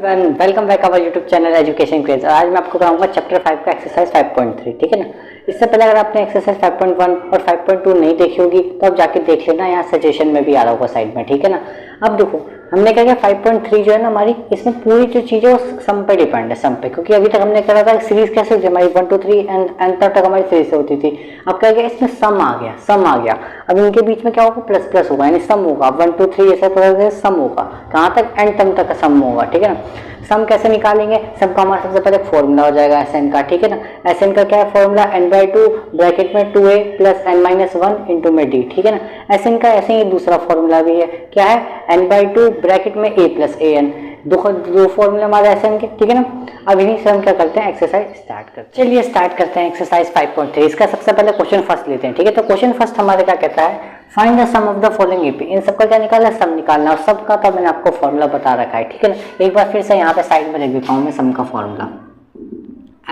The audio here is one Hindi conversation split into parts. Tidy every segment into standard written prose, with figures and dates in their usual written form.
Welcome back our YouTube channel education craze. आज मैं आपको कराऊंगा चैप्टर 5 का एक्सरसाइज 5.3। ठीक है ना। इससे पहले अगर आपने एक्सरसाइज 5.1 और 5.2 नहीं देखी होगी तो आप जाके देख लेना, यहाँ सजेशन में भी आ रहा होगा साइड में। ठीक है ना। अब देखो हमने क्या किया, 5.3 जो है ना हमारी, इसमें पूरी जो चीज़ है वो सम पे डिपेंड है, सम पे। क्योंकि अभी तक हमने करा था सीरीज कैसे होती है हमारी 1 2 3 एंड तक हमारी सीरीज होती थी। अब क्या गया, इसमें सम आ गया, सम आ गया। अब इनके बीच में क्या होगा, प्लस प्लस होगा, यानी सम होगा। 1 2 3 ऐसा पता सम होगा, कहाँ तक, एंड टर्म तक का सम होगा। ठीक है ना। सम कैसे निकालेंगे, सम का हमारा सबसे पहले फॉर्मूला हो जाएगा एसएन का। ठीक है ना। एसएन का क्या है फॉर्मूला, n/2 ब्रैकेट में 2a प्लस n-1 इंटू में d। ठीक है ना। एसएन का ऐसे ही दूसरा फॉर्मूला भी है, क्या है, n/2 ब्रैकेट में a प्लस an। दो फॉर्मूले हमारे एसएन के। ठीक है ना। अब इन्हीं से हम क्या करते हैं, एक्सरसाइज स्टार्ट करते हैं। चलिए स्टार्ट करते हैं एक्सरसाइज 5.3। इसका सबसे पहले क्वेश्चन फर्स्ट लेते हैं। ठीक है। तो क्वेश्चन फर्स्ट हमारे क्या कहता है, find the sum of the following AP. इन सबका क्या निकालना है, सम निकालना। और सबका तो मैंने आपको फॉर्मूला बता रखा है। ठीक है ना। एक बार फिर से यहाँ पे साइड में लिख देता हूँ मैं सम का फॉर्मूला,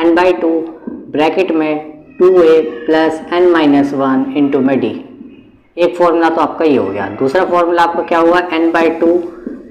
n/2 ब्रैकेट में 2a प्लस n-1 इंटू में d। एक फॉर्मूला तो आपका ये हो गया। दूसरा फॉर्मूला आपका क्या हुआ, n/2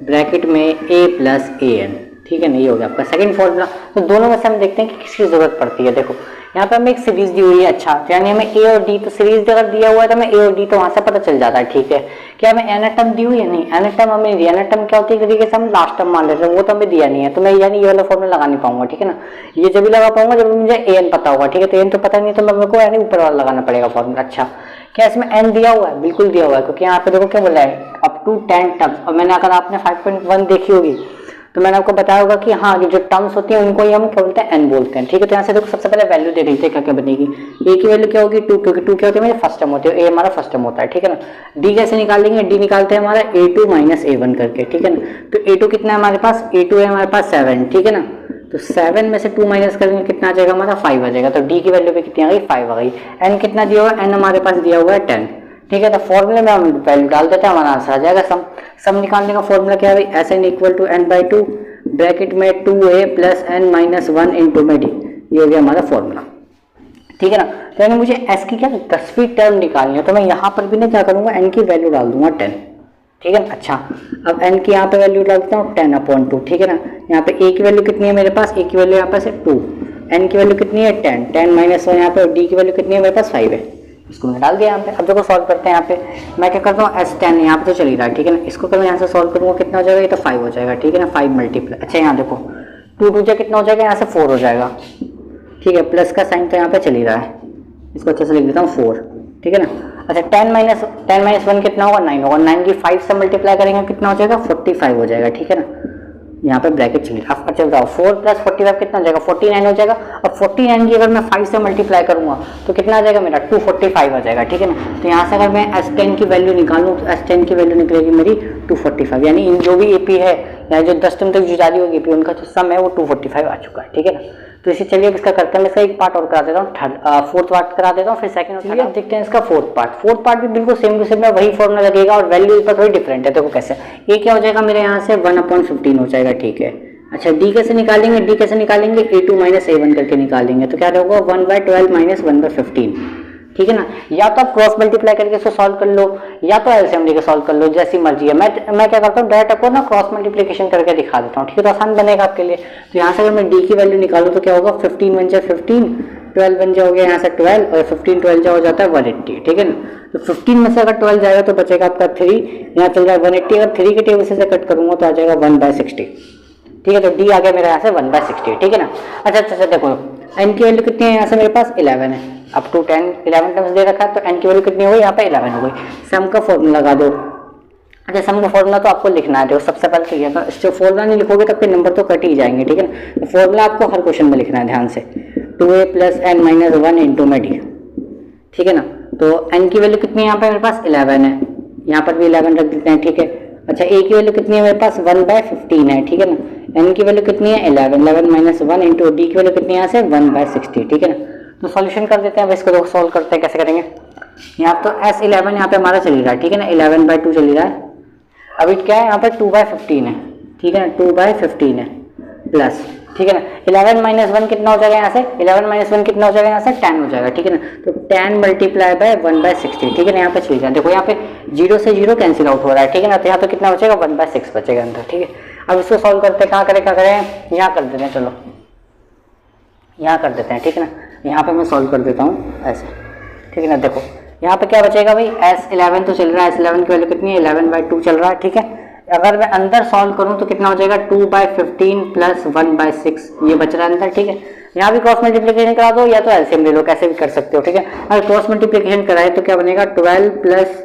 ब्रैकेट में a प्लस an। ठीक है ना, ये हो गया आपका सेकंड फॉर्मूला। तो दोनों में से हम देखते हैं कि किसकी जरूरत पड़ती है। देखो यहाँ पे हमें एक सीरीज दी हुई है, अच्छा तो यानी हमें ए और डी, तो सीरीज अगर दिया हुआ है तो हमें ए और डी तो वहां से पता चल जाता है। ठीक है। क्या हमें एन टर्म दी हुई है, नहीं एन टर्म हमें नहीं दी। एन टर्म क्या होती है, तरीके से हम लास्ट टर्म मान लेते हैं, वो तो हमें दिया नहीं है। तो मैं यानी ये वाला फॉर्मूला लगा नहीं पाऊंगा। ठीक है ना। ये जब भी लगा पाऊंगा जब मुझे एन पता होगा। ठीक है। तो एन तो पता नहीं, तो मेरे को यानी ऊपर वाला लगाना पड़ेगा फॉर्मूला। अच्छा क्या इसमें एन दिया हुआ है, बिल्कुल दिया हुआ है, क्योंकि यहाँ पे देखो क्या बोला है, अप टू 10 टर्म्स। और मैंने अगर आपने 5.1 देखी होगी तो मैंने आपको बताया होगा कि हाँ जो टर्म्स होती हैं उनको ही हम क्या बोलते हैं, एन बोलते हैं। ठीक है। तो यहाँ से देखो सबसे पहले वैल्यू दे देते हैं क्या क्या बनेगी। ए की वैल्यू क्या होगी 2, क्योंकि 2 क्या होती है मेरे फर्स्ट टर्म होती है, ए हमारा फर्स्ट टर्म होता है। ठीक है ना। डी कैसे निकालेंगे, डी निकालते हैं हमारा a2 माइनस a1 करके। ठीक है ना। तो a2 कितना है हमारे पास, a2 है हमारे पास 7। ठीक है ना। तो 7 में से 2 माइनस करेंगे कितना आ जाएगा हमारा, 5 आ जाएगा। तो डी की वैल्यू भी कितनी आ गई, 5 आ गई। एन कितना दिया हुआ है, एन हमारे पास दिया हुआ है 10। ठीक है। तो फॉर्मूले में हम वैल्यू डाल देते हैं, हमारा आंसर आ जाएगा सम। सम निकालने का फॉर्मूला क्या है, S N equal to n/2 bracket में 2a प्लस n-1 इंटू में d। ये हो गया हमारा फॉर्मूला। ठीक है ना। तो यानी मुझे s की क्या 10वीं टर्म निकालनी है, तो मैं यहाँ पर भी ना क्या करूँगा, n की वैल्यू डाल दूंगा 10। ठीक है ना। अच्छा अब n की यहाँ पे वैल्यू डाल देता हूँ 10/2। ठीक है ना। यहाँ पे a की वैल्यू कितनी है मेरे पास, a की वैल्यू यहाँ पे 2, n की वैल्यू कितनी है 10, 10-1 यहाँ पे, d की वैल्यू कितनी है मेरे पास 5 है। इसको मैं डाल दिया यहाँ पे। अब देखो सॉल्व करते हैं। यहाँ पे मैं क्या करता हूँ, S10 यहाँ पे तो चल ही रहा है। ठीक है ना। इसको अगर मैं यहाँ से सॉल्व करूँगा कितना हो जाएगा, ये तो 5 हो जाएगा। ठीक है ना। 5 मल्टीप्लाई, अच्छा यहाँ देखो 2 2 कितना हो जाएगा, यहाँ से 4 हो जाएगा। ठीक है। प्लस का साइन तो यहाँ पे चल ही रहा है, इसको अच्छे से लिख देता हूँ 4। ठीक है ना। अच्छा 10-1 कितना होगा, 9 होगा। 9 की 5 से मल्टीप्लाई करेंगे कितना हो जाएगा, 45 हो जाएगा। ठीक है ना। यहाँ पे ब्रैकेट चलिए। अब अच्छा बताओ 4 प्लस 45 कितना हो जाएगा, 49 हो जाएगा। अब 49 की अगर मैं 5 से मल्टीप्लाई करूंगा तो कितना आ जाएगा मेरा, 245 आ जाएगा। ठीक है ना। तो यहाँ से अगर मैं S10 की वैल्यू निकालूँ तो S10 की वैल्यू निकलेगी मेरी 245, यानी इन जो भी एपी है या जो 10 टर्म तक जो जारी होगी एपी उनका जो सम है वो 245 आ चुका है। ठीक है ना। तो इसे चलिए इसका करते हैं, मैं इसका एक पार्ट और करा देता हूँ, फोर्थ पार्ट करा देता हूँ, फिर सेकंड और अब देखते हैं इसका फोर्थ पार्ट। फोर्थ पार्ट भी बिल्कुल सेम टू सेम है, वही फॉर्मूला लगेगा और वैल्यू पर थोड़ी डिफरेंट है। देखो कैसे, ये क्या हो जाएगा मेरे यहाँ से 1/15 हो जाएगा। ठीक है। अच्छा डी कैसे निकालेंगे, डी कैसे निकालेंगे, a2 माइनस a1 करके निकालेंगे। तो क्या होगा 1/12 माइनस 1/15। ठीक है ना। या तो आप क्रॉस मल्टीप्लाई करके इसको सॉल्व कर लो, या तो एलसीएम लेके सॉल्व कर लो, जैसी मर्जी है। मैं क्या करता हूँ, डायरेक्ट आपको ना क्रॉस मल्टीप्लिकेशन करके दिखा देता हूँ। ठीक है। तो आसान बनेगा आपके लिए। तो यहाँ से अगर मैं डी की वैल्यू निकालूँ तो क्या होगा, 15 बन जाए 15, 12 बन जाओगे यहाँ से 12, और 15 12 जा हो जाता है 180। ठीक है ना। तो 15 में से अगर 12 जाएगा तो बचेगा आपका 3, यहाँ चल जाए 180। अगर 3 के टेबल से कट करूंगा तो आ जाएगा 1/60। ठीक है। तो डी आ गया मेरे यहाँ से 1/60। ठीक है ना। अच्छा देखो एन की वैल्यू कितनी है, यहाँ से मेरे पास 11 है। अप टू 10 11 टर्म्स दे रखा है, तो एन की वैल्यू कितनी हो गई, यहाँ पे 11 हो गई। सम का फॉर्मूला लगा दो। अच्छा सम का फॉर्मूला तो आपको लिखना है। देखो सबसे पहले तो ये, जो फॉर्मूला नहीं लिखोगे तब के नंबर तो कट ही जाएंगे। ठीक है ना। तो फॉर्मूला आपको हर क्वेश्चन में लिखना है ध्यान से, 2a प्लस n-1 इंटू में डी। ठीक है ना। तो n की वैल्यू कितनी है यहाँ पे मेरे पास 11 है, यहाँ पर भी 11 रख देते हैं। ठीक है। अच्छा a की वैल्यू कितनी है मेरे पास 1/15 है। ठीक है ना। n की वैल्यू कितनी है 11 माइनस 1 इंटू डी की वैल्यू कितनी है यहाँ से 1/60। ठीक है ना। तो सॉल्यूशन कर देते हैं। अब इसको सॉल्व करते हैं, कैसे करेंगे। यहाँ तो S11 यहाँ पे हमारा चल रहा है। ठीक है ना। 11/2 चल रहा है। अभी क्या है यहाँ पर 2/15 है। ठीक है ना। 2/15 है प्लस, ठीक है ना। 11 माइनस 1 कितना हो जाएगा यहाँ से, 11 माइनस 1 कितना हो जाएगा यहाँ से 10 हो जाएगा। ठीक है ना। तो 10 मल्टीप्लाई बाय 1/60। ठीक है ना। यहाँ पे चलिए देखो यहाँ पे 0 से 0 कैंसिल आउट हो रहा है, ठीक है ना। तो यहाँ पे कितना बचेगा 1/6 बचेगा अंदर, ठीक है। अब इसको सॉल्व करते हैं, कहाँ करें यहाँ कर देते हैं, चलो यहाँ कर देते हैं, ठीक है ना। यहाँ पे मैं सॉल्व कर देता हूँ ऐसे, ठीक है ना। देखो यहाँ पे क्या बचेगा भाई, S11 तो चल रहा है, S11 की वैल्यू कितनी है 11/2 चल रहा है, ठीक है। अगर मैं अंदर सॉल्व करूँ तो कितना हो जाएगा 2/15 प्लस 1/6 ये बच रहा है अंदर, ठीक है। यहाँ भी क्रॉस मल्टीप्लिकेशन करा दो या तो एलसीएम ले लो, कैसे भी कर सकते हो, ठीक है। अगर क्रॉस मल्टीप्लिकेशन कराए तो क्या बनेगा 12 प्लस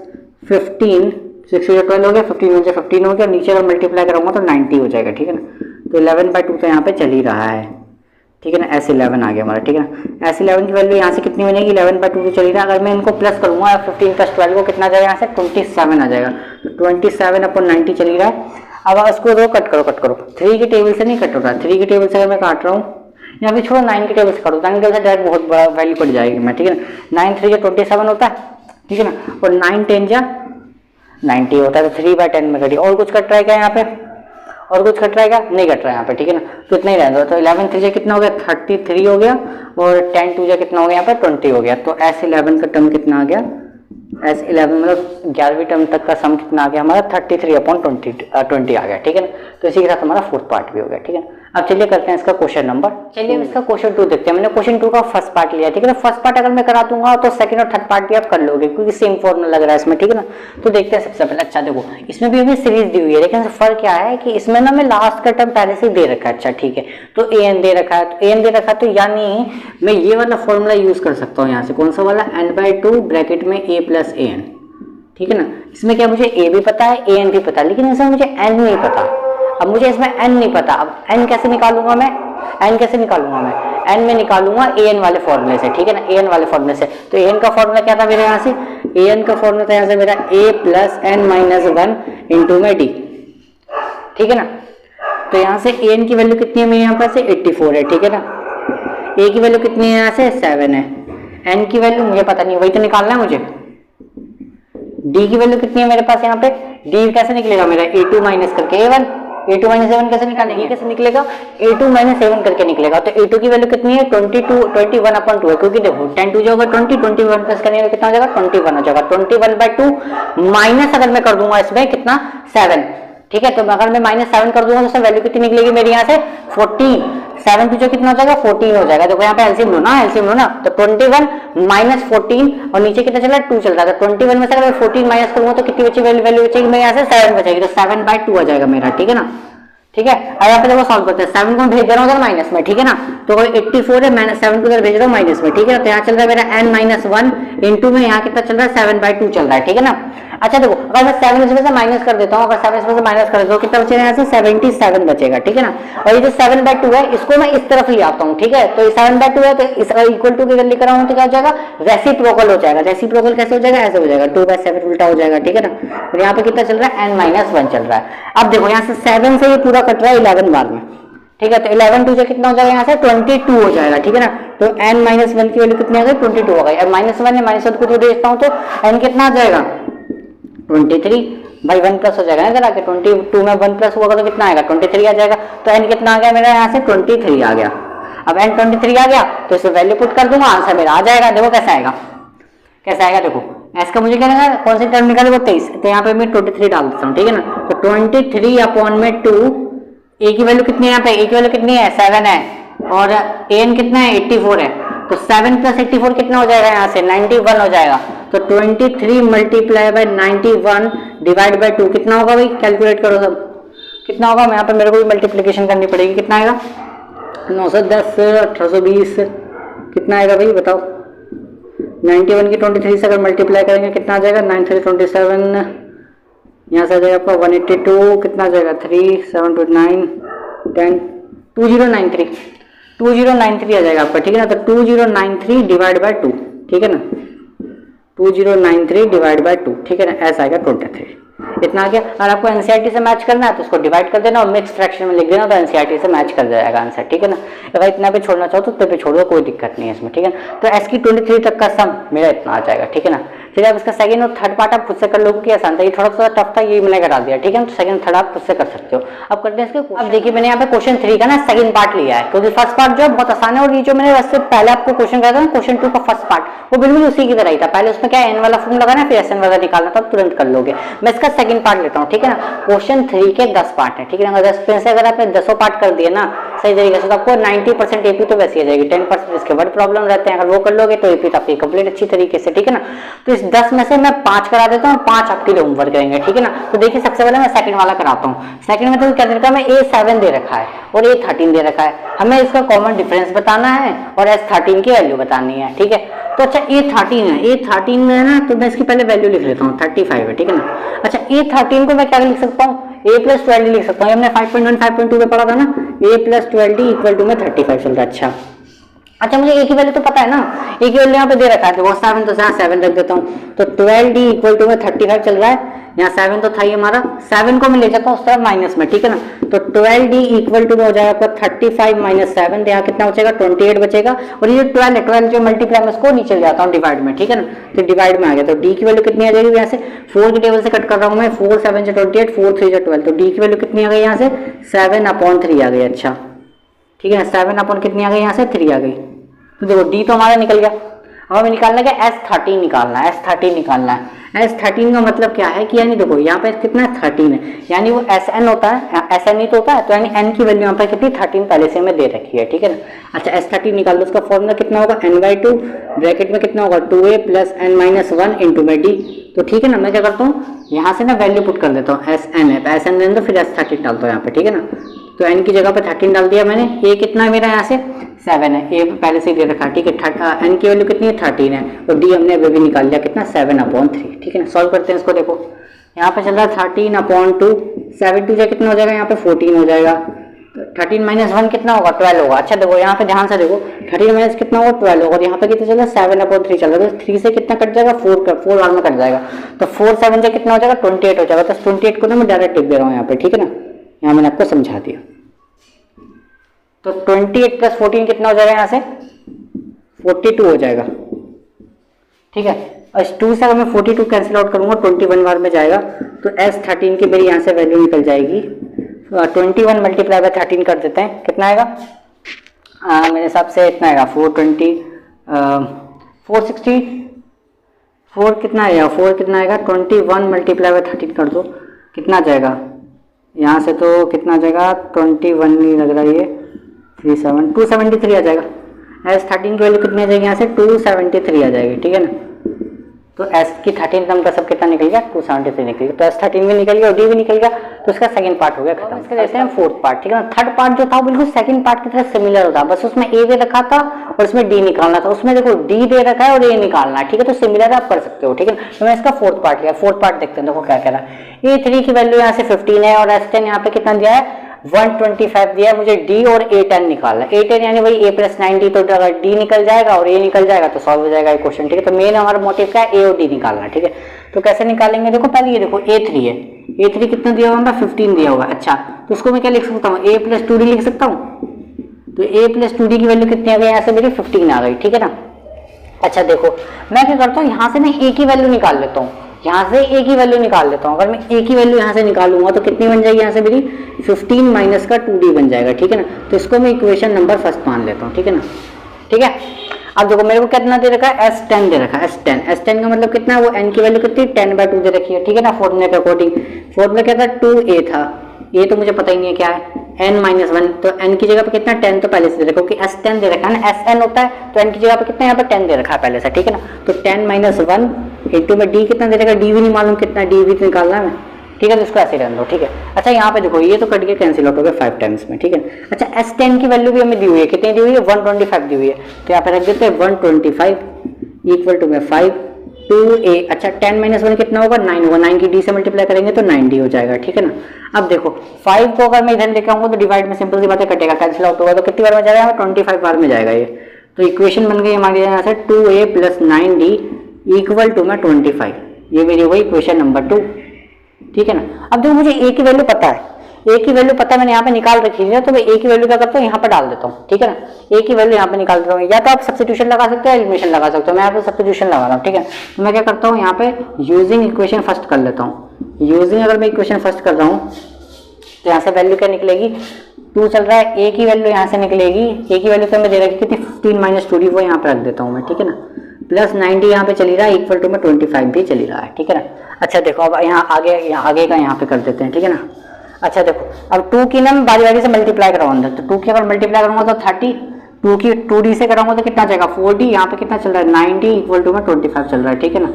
15 6 12 हो गया, 15 से 15 हो गया, नीचे अगर मल्टीप्लाई कराऊंगा तो 90 हो जाएगा, ठीक है ना। तो 11/2 तो यहाँ पे चल ही रहा है, ठीक है ना। S11 आ गया हमारा, ठीक है ना। S11 की वैल्यू यहाँ से कितनी बनेगी 11/2 तो चल ही रहा है। अगर मैं इनको प्लस करूंगा 15 प्लस 12 को कितना आ जाएगा यहाँ से 27 आ जाएगा, तो 27/90 चल ही रहा है। अब इसको दो कट करो 3 की टेबल से नहीं कट हो रहा, 3 की टेबल से अगर मैं काट रहा हूँ यहाँ पे छोड़ो 9 की टेबल से काटो, 9 की टेबल से डायरेक्ट बहुत बड़ा वैल्यू पड़ जाएगी मैं, ठीक है ना। 9 3 जा 27 होता है, ठीक है ना, और 9 10 जा 90 होता है, तो 3/10 में कटिए। और कुछ कट रहा है क्या यहाँ पे, और कुछ कट रहा है क्या, नहीं कट रहा है यहाँ पे, ठीक है ना। तो इतना ही रहने दो। तो 11 3 जा कितना हो गया 33 हो गया, और 10 2 जा कितना हो गया यहाँ पे 20 हो गया। तो S11 का टर्म कितना आ गया, S11 मतलब 11वीं टर्म तक का सम कितना आ गया हमारा 33/20 आ गया, ठीक है ना। तो इसी के साथ हमारा फोर्थ पार्ट भी हो गया, ठीक है। अब चलिए करते हैं इसका क्वेश्चन नंबर, चलिए इसका क्वेश्चन 2 देखते हैं। मैंने क्वेश्चन 2 का फर्स्ट पार्ट लिया, ठीक है ना। फर्स्ट पार्ट अगर मैं करा दूंगा तो सेकंड और थर्ड पार्ट भी आप कर लोगे, क्योंकि सेम फॉर्मूला लग रहा है इसमें, ठीक है ना। तो देखते हैं सबसे पहले। अच्छा देखो इसमें भी हमें सीरीज दी हुई है, लेकिन फर्क क्या है कि इसमें ना मैं लास्ट का टर्म पहले से दे रखा है, अच्छा ठीक है। तो an दे रखा है, तो an दे रखा है, तो यानी मैं ये वाला फॉर्मूला यूज कर सकता हूँ यहाँ से, कौन सा वाला n/2 ब्रैकेट में a प्लस an, ठीक है ना। इसमें क्या मुझे a भी पता है an भी पता है, लेकिन इसमें मुझे n नहीं पता। अब मुझे इसमें n नहीं पता, अब n कैसे निकालूंगा मैं, n कैसे निकालूंगा मैं, n में निकालूंगा an वाले फॉर्मूले से, ठीक है ना, an वाले फॉर्मूले से। तो an का फॉर्मूला क्या था मेरे यहाँ से, an का फॉर्मूला था यहाँ से मेरा a प्लस n-1 इंटू में d, ठीक है ना। तो यहाँ से an की वैल्यू कितनी है मेरे यहाँ पर से 84 है, ठीक है ना। a की वैल्यू कितनी है यहाँ से 7 है, n की वैल्यू मुझे पता नहीं, वही तो निकालना है मुझे। d की वैल्यू कितनी है मेरे पास यहाँ पे, d कैसे निकलेगा मेरा a2 माइनस करके a1, a2 माइनस a1 कैसे निकालेंगे, कैसे निकलेगा a2 माइनस a1 करके निकलेगा। तो a2 की वैल्यू कितनी है 21/2 है, क्योंकि देखो 10 2 होगा 20, 21 प्लस करने में कितना हो जाएगा 21 हो जाएगा। 21/2 माइनस अगर मैं कर दूंगा इसमें कितना 7, ठीक है। तो अगर मैं -7 कर दूंगा तो वैल्यू कितनी निकलेगी मेरी यहाँ से 14, 7 2 कितना हो जाएगा 14 हो जाएगा। देखो यहाँ पे एलसीएम लो ना, एलसीएम लो ना, तो 21 माइनस 14 और नीचे कितना चला 2 चल रहा है, तो 21 में से अगर मैं 14 माइनस करूंगा तो कितनी बची वैल्यू बचेगी मेरे यहाँ से 7 बचेगी, तो 7/2 आ जाएगा मेरा, ठीक है ना। ठीक है, अब यहाँ पे देखो सॉल्व करते हैं। 7 को भेज दे रहा हूँ उधर माइनस में, ठीक है ना। तो 84 है, मैंने 7 को उधर भेज रहा हूँ माइनस में, ठीक है ना। तो यहाँ चल रहा है मेरा n-1 इंटू में यहाँ कितना चल रहा है 7/2 चल रहा है, ठीक है ना। अच्छा देखो अगर मैं 7 इसमें से माइनस कर देता हूँ, अगर 7 इसमें से माइनस कर देता हूँ कितना बचेगा यहाँ से 77 बचेगा, ठीक है ना। और ये जो 7/2 है इसको मैं इस तरफ ले आता हूँ, ठीक है। तो 7/2 है तो इस इक्वल टू की अगर लेकर आऊँ तो क्या हो जाएगा रेसिप्रोकल हो जाएगा। रेसिप्रोकल कैसे हो जाएगा, ऐसे हो जाएगा 2/7 उल्टा हो जाएगा, ठीक है ना। और यहाँ पे कितना चल रहा है n-1 चल रहा है। अब देखो यहाँ से 7 से ये पूरा कट रहा है 11 बार में, ठीक है। तो 11 2 से कितना हो जाएगा यहाँ से 22 हो जाएगा, ठीक है ना। तो n-1 की वैल्यू कितनी आ गई 22 हो गई। अब -1 है -1 को 2 देखता हूँ तो n कितना आ जाएगा 23 भाई 1 प्लस हो जाएगा ना इधर आके, 22 में 1 प्लस होगा तो कितना आएगा 23 आ जाएगा। तो n कितना आ गया मेरा यहाँ से 23 आ गया। अब n 23 आ गया तो इसमें वैल्यू पुट कर दूंगा, आंसर मेरा आ जाएगा। देखो कैसे आएगा, कैसे आएगा देखो, s का मुझे क्या लगा कौन सी टर्म निकाले वो 23, तो यहाँ पे मैं 23 डाल देता हूँ, ठीक है ना। तो 23/2 a की वैल्यू कितनी है, यहाँ पे a की वैल्यू कितनी है 7 है, और an कितना है 84 है। तो 7 + 84 कितना हो जाएगा यहाँ से 91 हो जाएगा। तो 23 × 91 डिवाइड बाय 2 कितना होगा भाई, कैलकुलेट करो सब कितना होगा। मैं यहाँ पे मेरे को भी मल्टीप्लिकेशन करनी पड़ेगी, कितना आएगा 910 1820 कितना आएगा भाई बताओ। 91 की 23 से अगर मल्टीप्लाई करेंगे कितना आ जाएगा 9 3 27, यहाँ से आ जाएगा आपका 182, कितना आ जाएगा 3 7 2 9 10 2093 आ जाएगा आपका, ठीक है ना। तो 2093 डिवाइड बाय 2, ठीक है ना, 2093 डिवाइड बाय 2, ठीक है ना, ऐसा आएगा 23 इतना आ गया। और आपको एनसीईआरटी से मैच करना है तो उसको डिवाइड कर देना और मिक्स फ्रैक्शन में लिख देना, तो एनसीईआरटी से मैच कर जाएगा आंसर, ठीक है ना। अगर इतना पे छोड़ना चाहो तो इतने पे छोड़ दो, कोई दिक्कत नहीं है इसमें, ठीक है ना। तो एस की 23 तक का सम मेरा इतना आ जाएगा, ठीक है ना। फिर आप इसका सेकंड और थर्ड पार्ट आप खुद से कर लोगे कि आसान था, ये थोड़ा सा टफ था, ये मैंने करा दिया, ठीक है। तो सेकंड थर्ड आप खुद से कर सकते हो। अब करते हैं इसके। अब देखिए मैंने यहाँ पे क्वेश्चन 3 का ना सेकंड पार्ट लिया है, क्योंकि फर्स्ट पार्ट जो है बहुत आसान है, और ये जो मैंने वैसे पहले आपको क्वेश्चन कराया था ना क्वेश्चन 2 का फर्स्ट पार्ट, वो बिल्कुल उसी की तरह ही था। पहले उसमें क्या एन वाला फॉर्म लगाना, फिर एस एन वाला निकालना था, तुरंत कर लोगे। मैं इसका सेकंड पार्ट लेता हूँ, ठीक है ना। क्वेश्चन 3 के 10 पार्ट है, ठीक है ना। 10 से अगर आपने 10 पार्ट कर दिए ना सही तरीके से, तो आपको 90% एपी तो वैसे ही आ जाएगी। 10% इसके वर्ड प्रॉब्लम रहते हैं, अगर वो कर लोगे तो एपी तो आपकी कंप्लीट अच्छी तरीके से, ठीक है ना। तो इस 10 में से मैं 5 करा देता हूँ, 5 आपके लिए होमवर्क रहेंगे, ठीक है ना। तो देखिए सबसे पहले मैं सेकंड वाला कराता हूँ। सेकंड में तो क्या दे रखा है, मैं A7 दे रखा है और A13 दे रखा है, हमें इसका कॉमन डिफरेंस बताना है और S13 की वैल्यू बतानी है, ठीक है। तो अच्छा A13 है, A13 में है ना, तो मैं इसकी पहले वैल्यू लिख लेता हूँ, 35 है, ठीक है ना। अच्छा A13 को मैं क्या लिख सकता हूँ, A+12D लिख सकता हूँ। हमने 5.1 5.2 में पढ़ा था ना, A+12D इक्वल टू में 35 चलता है। अच्छा मुझे ए की वैल्यू तो पता है ना, ए की वैल्यू यहाँ पे दे रखा है, तो वो 7, तो यहाँ 7 रख देता हूँ। तो 12D इक्वल टू में 35 चल रहा है, यहाँ 7 तो था ही हमारा, 7 को मैं ले जाता हूँ उस तरफ माइनस में, ठीक है ना। तो 12D इक्वल टू में हो जाएगा आपका 35 माइनस 7, यहाँ कितना बचेगा 28 बचेगा। और ये जो 12 है, 12 जो मल्टीप्लाई में उसको नीचे ले जाता हूँ डिवाइड में, ठीक है ना। तो डिवाइड में आ गया, तो डी की वैल्यू कितनी आ जाएगी, यहाँ से 4 की टेबल से कट कर रहा हूँ मैं, 4 7 से 28, 4 3 से 12, तो डी की वैल्यू कितनी आ गई यहाँ से 7/3 आ गई। अच्छा ठीक है, 7 कितनी आ गई यहाँ से 3 आ गई। तो देखो डी तो हमारा निकल गया। अब हमें निकालना है S13 निकालना है, S13 निकालना है। S13 का मतलब क्या है कि यानी देखो यहाँ पे कितना 13 है, यानी वो SN होता है, SN ही तो होता है, तो यानी N की वैल्यू यहाँ पे कितनी 13 पहले से हमें दे रखी है, ठीक है ना। अच्छा S13 निकाल लो, उसका फॉर्मूला कितना होगा n/2 ब्रैकेट में कितना होगा 2a + n-1 इंटू में डी। तो ठीक है ना, मैं क्या करता हूँ यहाँ से ना वैल्यू पुट कर देता हूँ, SN है तो SN लेने दो, फिर S13 डालता हूँ यहाँ पे, ठीक है ना। तो n की जगह पे 13 डाल दिया मैंने। a कितना है मेरा यहाँ से 7 है, a पहले से ही दे रखा है, ठीक है। n की वैल्यू कितनी है 13 है, और d हमने अभी भी निकाल लिया कितना 7/3, ठीक है ना। सॉल्व करते हैं इसको। देखो यहाँ पे चल रहा है 13/2, 7 2 कितना हो जाएगा यहाँ पे 14 हो जाएगा। तो 13 - 1 कितना होगा 12 होगा। अच्छा देखो यहाँ पे ध्यान से देखो, 13 माइनस कितना होगा 12 होगा, और यहाँ पे कितना चल रहा है 7/3 चल रहा है। तो 3 से कितना कट जाएगा 4 बार में कट जाएगा, तो 4 7 से कितना हो जाएगा 28 हो जाएगा। तो 28 को ना मैं डायरेक्ट लिख दे रहा हूँ यहाँ पे, ठीक है ना। यहाँ मैंने आपको समझा दिया। तो 28 + 14 कितना हो जाएगा यहाँ से 42 हो जाएगा, ठीक है। और इस 2 से अगर मैं 42 कैंसिल आउट करूंगा 21 बार में जाएगा, तो S13 की मेरी यहाँ से वैल्यू निकल जाएगी 21 × 13 कर देते हैं, कितना आएगा मेरे हिसाब से इतना आएगा 464 कितना आएगा 4 कितना आएगा 21 × 13 कर दो, कितना जाएगा यहाँ से, तो कितना जाएगा 21 नहीं लग रहा है, ये 273 आ जाएगा। S13 की वैल्यू कितनी आ जाएगी यहाँ से 273 आ जाएगी, ठीक है ना। तो S की 13 का सब कितना निकल गया 273 निकल गया। तो S13 भी निकल गया और D भी निकल गया, तो इसका सेकंड पार्ट हो गया खत्म। इसका जैसे हम फोर्थ पार्ट, ठीक है ना। थर्ड पार्ट जो था वो बिल्कुल सेकंड पार्ट की तरह सिमिलर होता, बस उसमें A दे रखा था और उसमें D निकालना था। उसमें देखो D दे रखा है और A निकालना है, ठीक है। तो सिमिलर आप कर सकते हो, ठीक है। तो मैं इसका फोर्थ पार्ट लिया। फोर्थ पार्ट देखते हैं, देखो क्या कह रहा है। A3 की वैल्यू यहाँ से 15 है और S10 यहाँ पे कितना दिया है 125 दिया है। मुझे D और A10 निकालना है। A10 यानी भाई A + 9D, तो अगर D निकल जाएगा और A निकल जाएगा तो सॉल्व हो जाएगा ये क्वेश्चन, ठीक है। तो मेन हमारा मोटिव क्या है A और D निकालना, ठीक है। तो कैसे निकालेंगे, देखो पहले ये देखो A3 है, A3 कितना दिया होगा 15 दिया होगा। अच्छा तो उसको मैं क्या लिख सकता हूँ A + 2D लिख सकता हूँ। तो A + 2D की वैल्यू कितनी आ गई यहाँ से मेरी 15 आ गई, ठीक है ना। अच्छा देखो मैं क्या करता हूँ यहाँ से मैं A की वैल्यू निकाल लेता हूँ, यहाँ से A की वैल्यू निकाल लेता हूँ। अगर मैं A की वैल्यू यहाँ से निकालूंगा तो कितनी बन जाएगी यहाँ से मेरी 15 - का 2D बन जाएगा, ठीक है ना। तो इसको मैं इक्वेशन नंबर फर्स्ट मान लेता हूँ, ठीक है ना। ठीक है अब देखो मेरे को कितना दे रखा है S10 दे रखा है। S10 का मतलब कितना है, वो n की वैल्यू कितनी 10/2 दे रखी है, ठीक है ना। फॉर्मूले के अकॉर्डिंग फॉर्मूला क्या था 2a था, a तो मुझे पता ही नहीं है क्या है, n-1 तो n की जगह पे कितना 10 तो पहले से दे रखा है, क्योंकि S10 दे रखा है ना, SN होता है तो n की जगह पे कितना यहाँ पे 10 दे रखा है पहले से, ठीक है ना। तो 10 - 1 इंटू में d कितना दे रखा है, d भी नहीं मालूम कितना, d भी निकालना है, ठीक है। तो इसको ऐसे रहने दो, ठीक है। अच्छा यहाँ पे देखो ये तो कट के कैंसिल आउट हो गया 5 टाइम्स में, ठीक है। अच्छा S10 की वैल्यू भी हमें दी हुई है, कितनी दी हुई है 125 दी हुई है, तो यहाँ पे रख देते हैं 125 इक्वल टू में 5 2a। अच्छा 10 - 1 कितना होगा 9 होगा, 9 की d से मल्टीप्लाई करेंगे तो 9d हो जाएगा, ठीक है ना। अब देखो 5 को अगर मैं इधर लेके आऊंगा तो डिवाइड में सिंपल सी बात है कटेगा, कैंसिल आउट होगा, तो कितनी बार में जाएगा 25 बार में जाएगा ये। तो इक्वेशन बन गई हमारे यहाँ से 2a + 9d इक्वल टू में 25, ये मेरी वही इक्वेशन नंबर 2, ठीक है ना। अब देखो मुझे a की वैल्यू पता है, ए की वैल्यू पता है मैंने यहाँ पे निकाल रखी है, तो मैं ए की वैल्यू क्या करता हूँ यहाँ पे डाल देता हूँ, ठीक है ना। ए की वैल्यू यहाँ पे निकाल देता हूँ, या तो आप सब्स्टिट्यूशन लगा सकते हो, एलिमिनेशन लगा सकते हो। मैं यहाँ पे सब्स्टिट्यूशन लगा रहा हूँ, ठीक है। तो मैं क्या करता हूँ यहाँ पे यूजिंग इक्वेशन फर्स्ट कर लेता हूँ। यूजिंग अगर मैं इक्वेशन फर्स्ट कर रहा हूँ तो यहाँ से वैल्यू क्या निकलेगी, 2 चल रहा है, ए की वैल्यू यहाँ से निकलेगी। ए की वैल्यू तो मैं दे रखी कितनी 15 माइनस 2d, वो यहाँ पे रख देता हूँ मैं, ठीक है ना। प्लस 90 यहाँ पे चली रहा है, इक्वल टू में 25 भी चली रहा है, ठीक है ना। अच्छा देखो अब यहाँ आगे का यहाँ पे कर देते हैं, ठीक है ना। अच्छा देखो अब 2 की ना मैं बारी बारी से मल्टीप्लाई कराऊंगा, तो 2 की अगर मल्टीप्लाई करूंगा तो 30, 2 की 2d से कराऊंगा तो कितना जाएगा 4d, यहाँ पे कितना चल रहा है 90 इक्वल टू में 25 चल रहा है, ठीक है ना।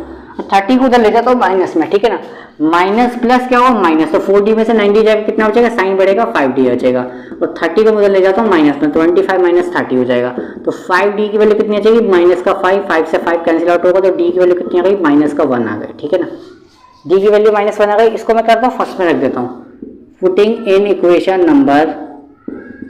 30 को उधर ले जाता हूँ माइनस में, ठीक है ना। माइनस प्लस क्या होगा माइनस, तो 4d में से 90 जाएगा, कितना बचेगा साइन बढ़ेगा 5d बचेगा, और 30 को उधर ले जाता हूँ माइनस में, 25 माइनस 30 हो जाएगा। तो 5d की वैल्यू कितनी आ जाएगी माइनस का 5 से 5 कैंसिल आउट होगा, तो d की वैल्यू कितनी आ गई माइनस का 1 आ गई, ठीक है ना। d की वैल्यू माइनस 1 आ गई। इसको मैं करता हूँ फर्स्ट में रख देता हूँ, putting in equation number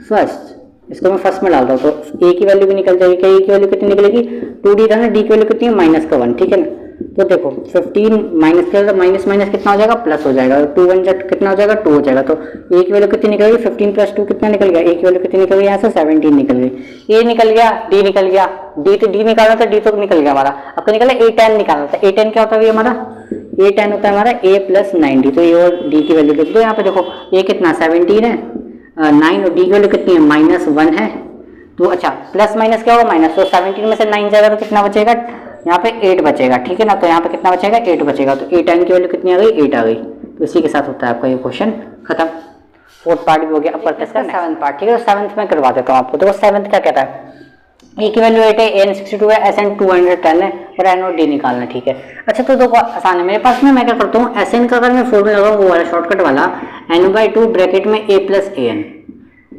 first, इसको मैं फर्स्ट में डालता हूँ, तो a की वैल्यू भी निकल जाएगी। क्या a की वैल्यू कितनी निकलेगी 2d था ना, d की वैल्यू कितनी है माइनस का 1, ठीक है ना। तो देखो 15 माइनस का माइनस माइनस कितना हो जाएगा प्लस हो जाएगा, 2 1 कितना हो जाएगा 2 हो जाएगा। तो a की वैल्यू कितनी निकल गई 15 प्लस 2 कितना निकल गया, a की वैल्यू कितनी निकल गई यहाँ से 17 निकल गई। a निकल गया, d निकल गया, d निकालना था, d तो निकल गया हमारा। अब तो निकला a10 निकालना था। a10 क्या होता है हमारा, a10 होता है हमारा a प्लस 90। तो ये और d की वैल्यू लिख दो यहाँ पे। देखो a कितना 17 है 9, और d की वैल्यू कितनी है माइनस 1 है। तो अच्छा प्लस माइनस क्या होगा माइनस, तो 17 में से 9 जाएगा तो कितना बचेगा यहाँ पे 8 बचेगा, ठीक है ना। तो यहाँ पे कितना बचेगा 8 बचेगा, तो a10 की वैल्यू कितनी आ गई 8 आ गई। तो इसी के साथ होता है आपका ये क्वेश्चन खत्म। 4th पार्ट भी हो गया। अब करते हैं 7th पार्ट, ठीक है। तो 7th में करवा देता हूँ आपको। तो 7th क्या कहता है, ए की वैल्यू 8 है, एन 62 है, एस एन 210 है, और एन और डी निकालना, ठीक है। अच्छा तो देखो आसान है मेरे पास में, मैं क्या करता हूँ एस एन का अगर मैं फॉर्मूला लगाऊँ वो वाला शॉर्टकट वाला n/2 ब्रैकेट में a प्लस ए एन।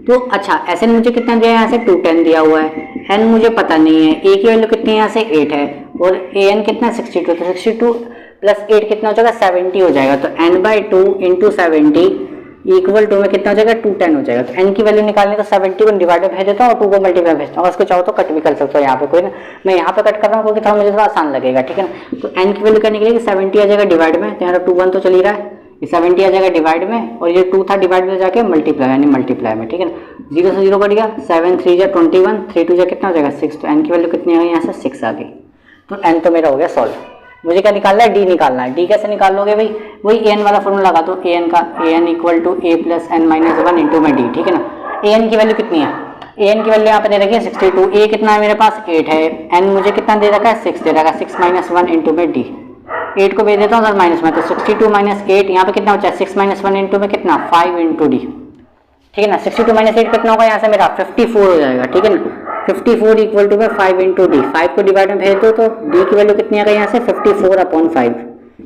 तो अच्छा एस एन मुझे कितना दिया है यहाँ से 210 दिया हुआ है, एन मुझे पता नहीं है, ए की वैल्यू कितनी है यहाँ से 8 है, और ए एन कितना 62, तो 62 प्लस 8 कितना हो जाएगा 70 हो जाएगा। तो n/2 इंटू 70 इक्वल टू में कितना हो जाएगा 210 हो जाएगा। तो n की वैल्यू निकालने तो 70 को डिवाइड में भेज देता हूँ और 2 को मल्टीप्लाई भेजता हूँ। अगर उसको चाहो तो कट भी कर सकते हो यहाँ पे, कोई ना मैं यहाँ पे कट कर रहा हूँ क्योंकि थोड़ा मुझे थोड़ा आसान लगेगा, ठीक है ना। तो n की वैल्यू क्या निकलेगी 70 आ जाएगा डिवाइड में, तो यहाँ 2 1 तो चल ही रहा है, ये 70 आ जाएगा डिवाइड में, और ये 2 था डिवाइड में जाके मल्टीप्लाई यानी मल्टीप्लाई में, ठीक है ना। 0 से 0 कट गया, 7 3 जा 21, 3 2 जा कितना हो जाएगा 6। तो n की वैल्यू कितनी आ गई यहाँ से 6 आ गई। तो n तो मेरा हो गया सॉल्व। मुझे क्या निकालना है, डी निकालना है। डी कैसे निकाल लोगे भाई, वही एन वाला फॉर्मूला लगा दो, एन का N equal to A plus N minus 1 into में डी, ठीक है ना। एन की वैल्यू कितनी है, एन की वैल्यू यहाँ पे दे रखी है 62, ए कितना है मेरे पास 8 है, एन मुझे कितना दे रखा है 6 दे रखा है, 6 माइनस 1 इंटू में डी। 8 को भेज देता हूँ माइनस में, तो 62 माइनस 8 यहाँ पे कितना बचा है 6 माइनस 1 इंटू में कितना 5 इंटू डी, ठीक है ना। 62 माइनस 8 कितना होगा यहाँ से मेरा 54 हो जाएगा, ठीक है ना। 54 इक्वल टू में 5 इंटू डी, 5 को डिवाइड में भेज दो तो डी की वैल्यू कितनी आ गई यहाँ से 54/5,